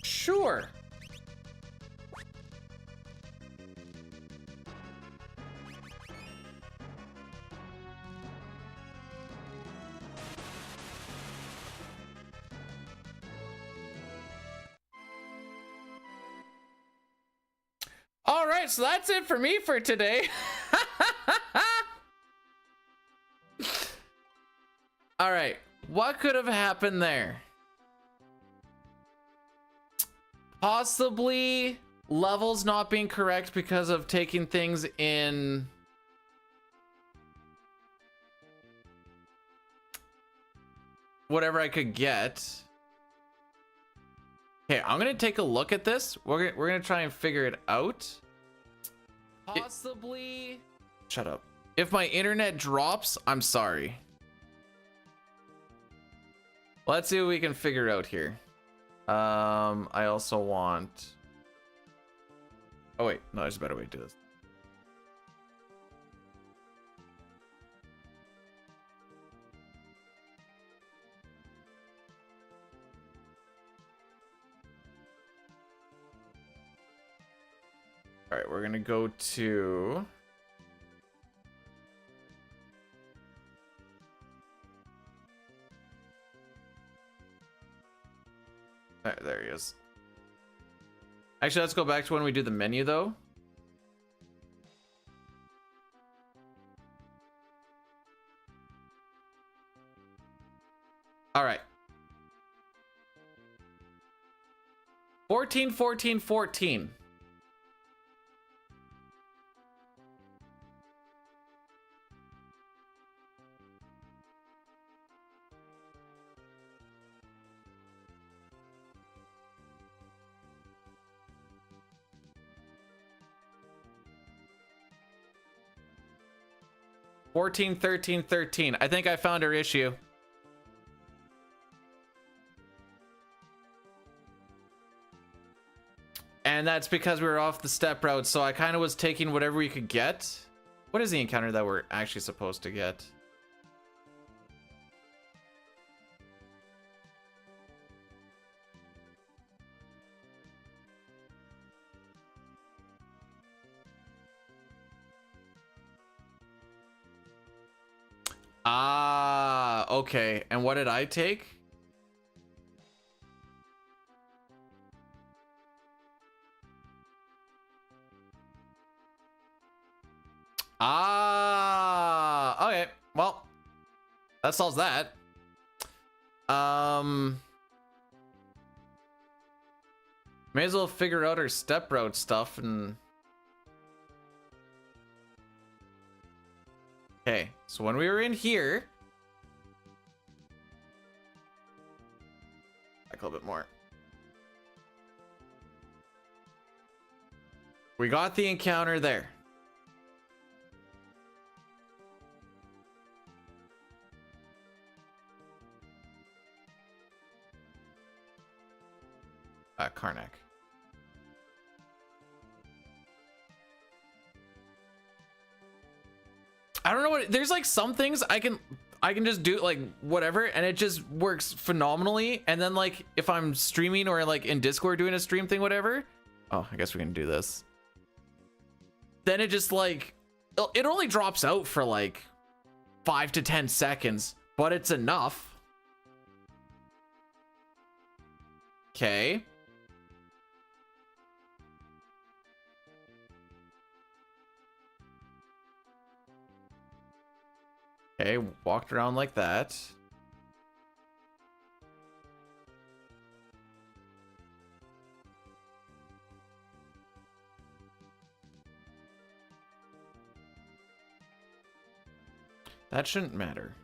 Sure. All right, so that's it for me for today. All right, what could have happened there? Possibly levels not being correct because of taking things in whatever I could get. Okay, I'm gonna take a look at this. We're gonna try and figure it out. Possibly. Shut up. If my internet drops, I'm sorry. Let's see what we can figure out here. I also want. Oh wait, no, there's a better way to do this. All right, we're gonna go to. There he is. Actually, let's go back to when we do the menu though. All right. 14, 14, 14. Fourteen, 13, 13. I think I found her issue. And that's because we were off the step route, so I kind of was taking whatever we could get. What is the encounter that we're actually supposed to get? Ah, okay. And what did I take? Ah, okay. Well, that solves that. May as well figure out our step route stuff and... Okay, so when we were in here... Back a little bit more. We got the encounter there. Karnak. I don't know what there's like some things I can just do like whatever and it just works phenomenally, and then like if I'm streaming or like in Discord doing a stream thing, whatever, oh, I guess we can do this, then it just like it only drops out for like 5 to 10 seconds, but it's enough. Okay. Okay, walked around like that. That shouldn't matter.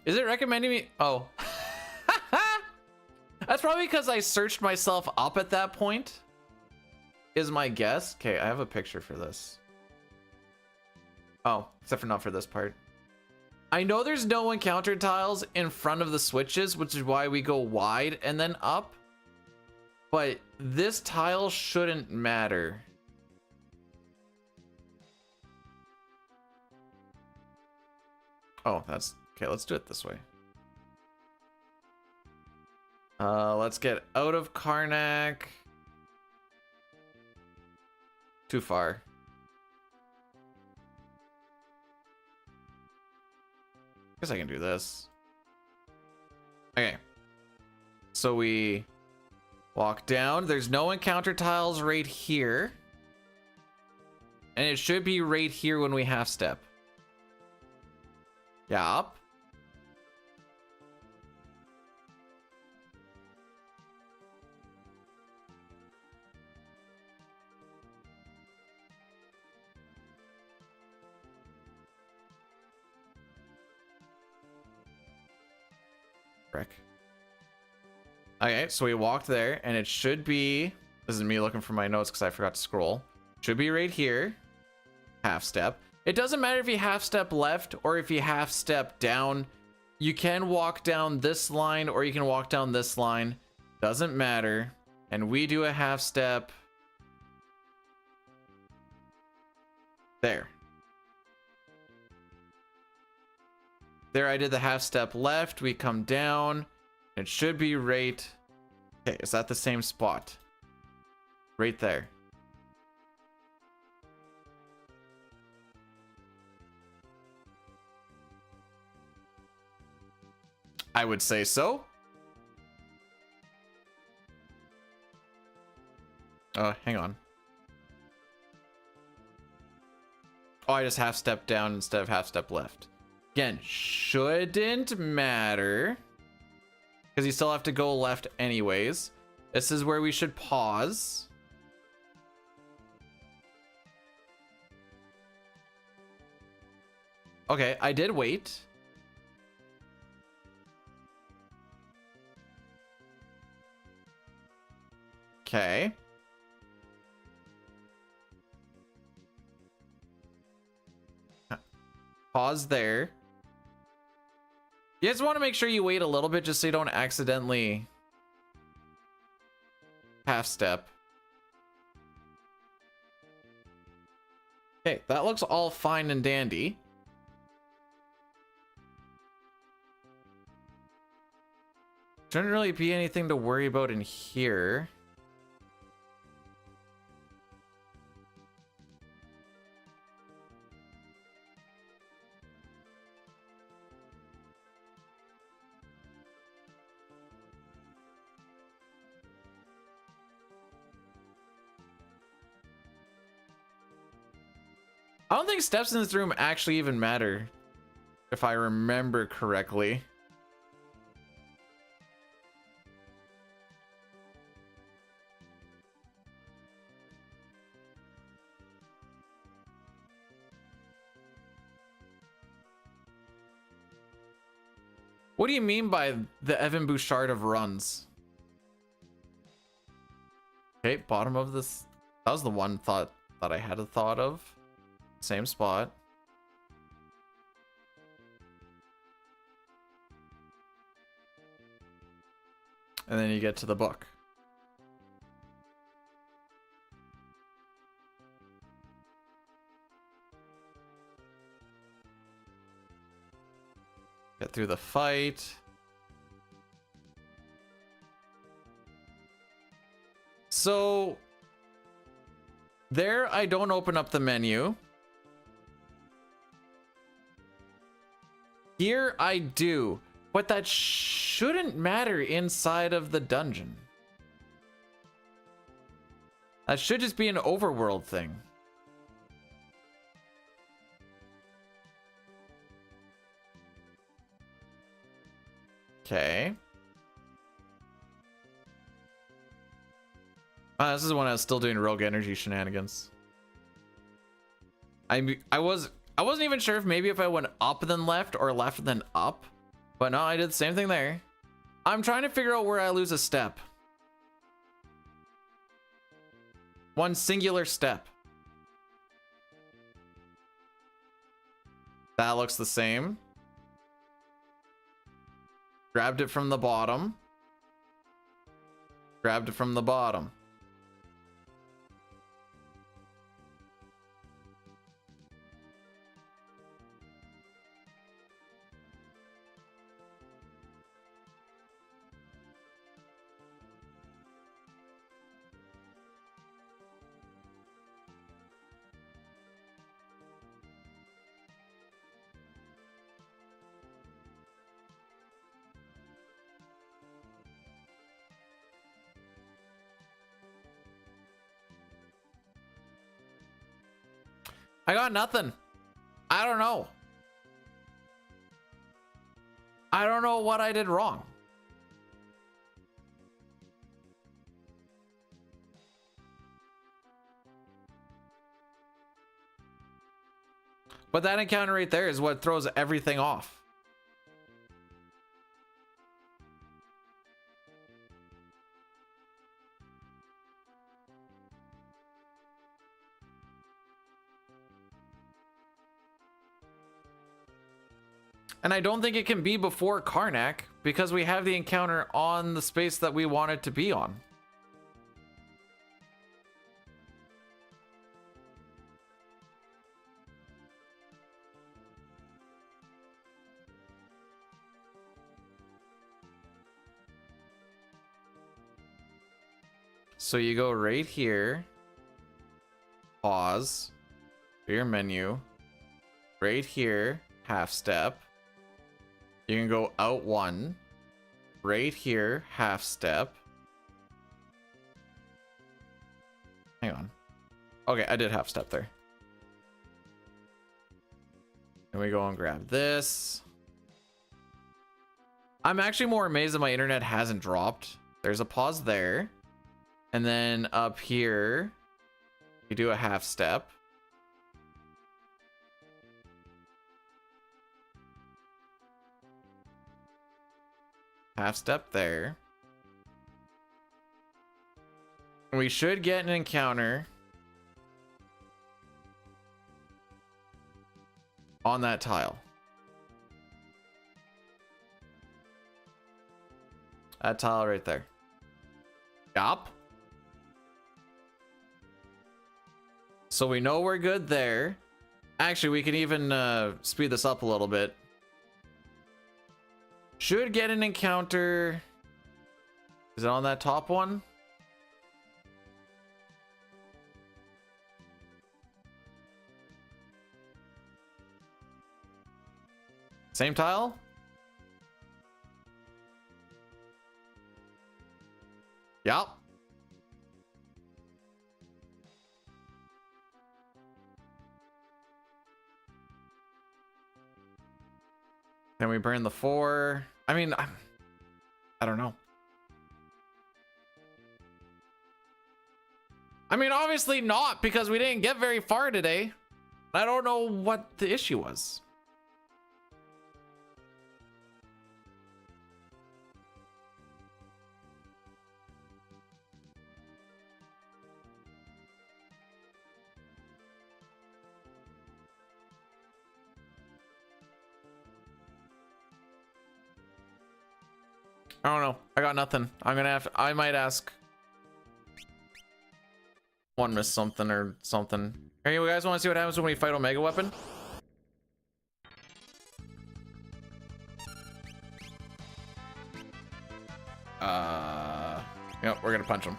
Is it recommending me? Oh. That's probably because I searched myself up at that point, is my guess. Okay, I have a picture for this. Oh, except for not for this part. I know there's no encounter tiles in front of the switches, which is why we go wide and then up. But this tile shouldn't matter. Oh, that's... Okay, let's do it this way. Let's get out of Karnak. Too far. Guess I can do this. Okay. So we walk down. There's no encounter tiles right here. And it should be right here when we half step. Yeah, up. Okay, so we walked there, and it should be... This is me looking for my notes because I forgot to scroll. Should be right here. Half step. It doesn't matter if you half step left or if you half step down. You can walk down this line or you can walk down this line. Doesn't matter. And we do a half step. There. There I did the half step left. We come down. It should be right... Okay, is that the same spot? Right there. I would say so. Oh, hang on. Oh, I just half step down instead of half step left. Again, shouldn't matter, because you still have to go left anyways. This is where we should pause. Okay, I did wait. Okay. Pause there. You just want to make sure you wait a little bit just so you don't accidentally half step. Okay, that looks all fine and dandy. Shouldn't really be anything to worry about in here. I don't think steps in this room actually even matter, if I remember correctly. What do you mean by the Evan Bouchard of runs? Okay, bottom of this. That was the one thought that I had a thought of. Same spot. And then you get to the book. Get through the fight. So there, I don't open up the menu. Here I do, but that shouldn't matter inside of the dungeon. That should just be an overworld thing. Okay. This is when I was still doing rogue energy shenanigans. I wasn't even sure if I went up then left or left then up, but no, I did the same thing there. I'm trying to figure out where I lose a step. One singular step. That looks the same. Grabbed it from the bottom. Grabbed it from the bottom. I got nothing. I don't know. I don't know what I did wrong. But that encounter right there is what throws everything off. And I don't think it can be before Karnak because we have the encounter on the space that we want it to be on. So you go right here, pause, your menu, right here, half step. You can go out one, right here, half step. hang on. Okay, I did half step there. And we go and grab this. I'm actually more amazed that my internet hasn't dropped. There's a pause there. And then up here, you do a half step. Half step there. We should get an encounter on that tile. That tile right there. Yup. So we know we're good there. Actually, we can even speed this up a little bit. Should get an encounter. Is it on that top one? Same tile? Yep. Then we burn the 4. I mean, I don't know. I mean, obviously not, because we didn't get very far today. I don't know what the issue was. I don't know. I got nothing. I'm gonna have to, I might ask one miss something or something. Hey, you guys want to see what happens when we fight Omega Weapon? Yep, we're gonna punch him.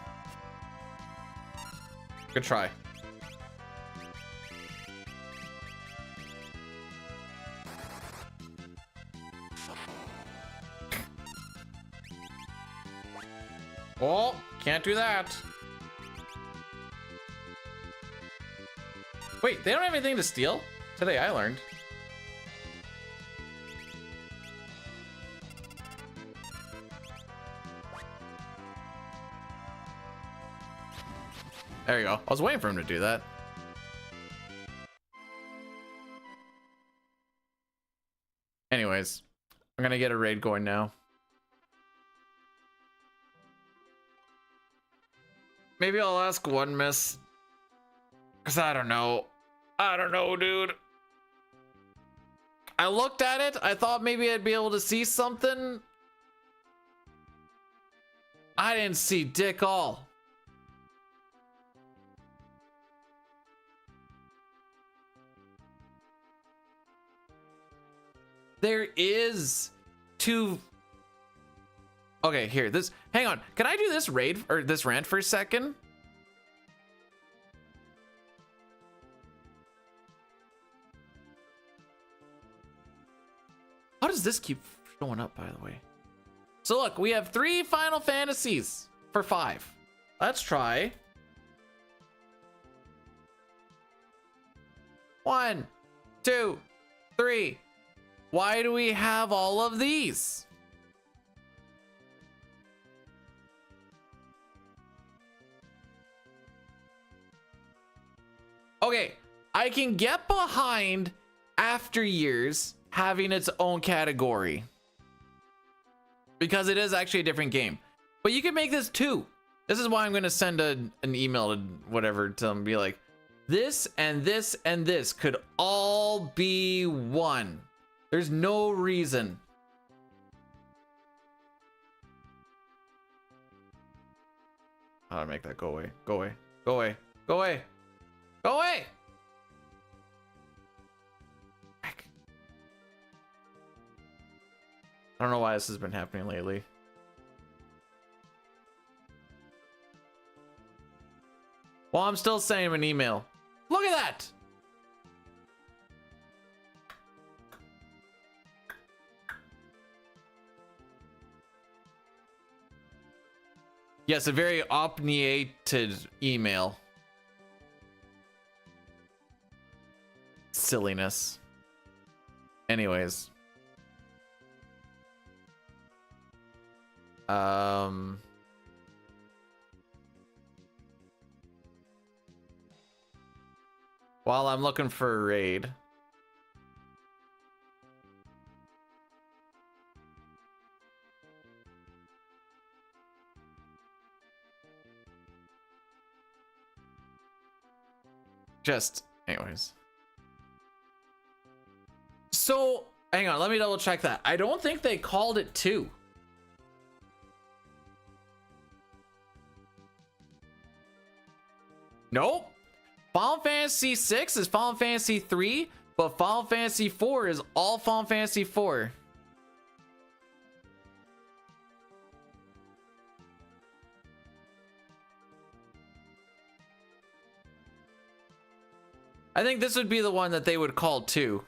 Good try. Oh, can't do that. Wait, they don't have anything to steal? Today I learned. There you go. I was waiting for him to do that. Anyways, I'm gonna get a raid going now. Maybe I'll ask one miss. Cause I don't know. I don't know, dude. I looked at it. I thought maybe I'd be able to see something. I didn't see dick all. There is 2. Okay, here, this, hang on. Can I do this raid or this rant for a second? How does this keep showing up, by the way? So look, we have 3 Final Fantasies for 5. Let's try. 1, 2, 3. Why do we have all of these? Okay, I can get behind After Years having its own category because it is actually a different game, but you can make this 2. This is why I'm going to send an email to whatever to them, be like, this and this and this could all be 1. There's no reason. How do I make that go away? Go away. Go away. Go away. Go away. Heck. I don't know why this has been happening lately. Well, I'm still sending him an email. Look at that. Yes, a very opinionated email. silliness. Anyways. While I'm looking for a raid. Anyways. So, hang on, let me double check that. I don't think they called it 2. Nope. Final Fantasy 6 is Final Fantasy 3, but Final Fantasy 4 is all Final Fantasy 4. I think this would be the one that they would call 2.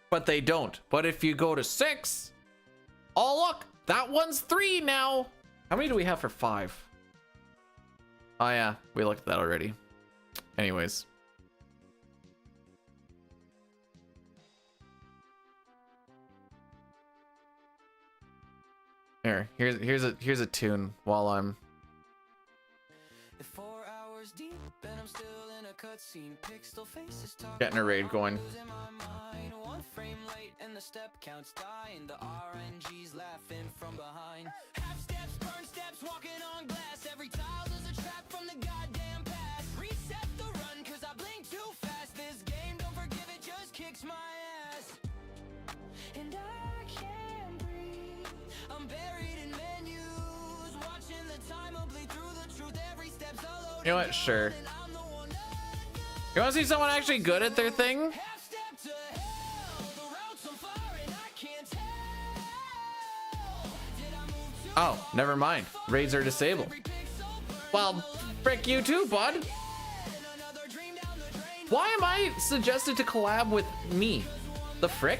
But they don't. But if you go to 6, oh look, that one's 3 now. How many do we have for 5? Oh yeah, we looked at that already. Anyways. Here's a tune while I'm 4 hours deep and I'm still in a cutscene. Pixel faces getting a raid going. One frame late and the step counts dying. The RNG's laughing from behind. Half steps, burn steps, walking on glass. Every tile is a trap from the goddamn past. Reset the run cause I blink too fast. This game, don't forgive it, just kicks my ass. And I can't breathe. I'm buried in menus. Watching the time I'll bleed through the truth. Every step's a load. You know what? Sure. You want to see someone actually good at their thing? Oh, never mind. Raids are disabled. Well, frick you too, bud. Why am I suggested to collab with me? The frick?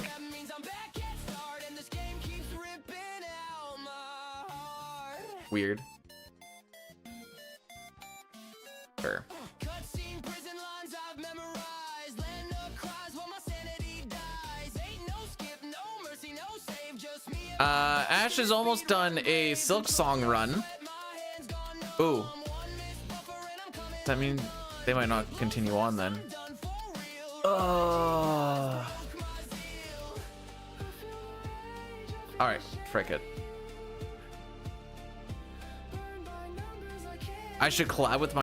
Weird. Sure. Ash has almost done a Silk Song run. Ooh. Does that mean they might not continue on then? Alright, frick it. I should collab with my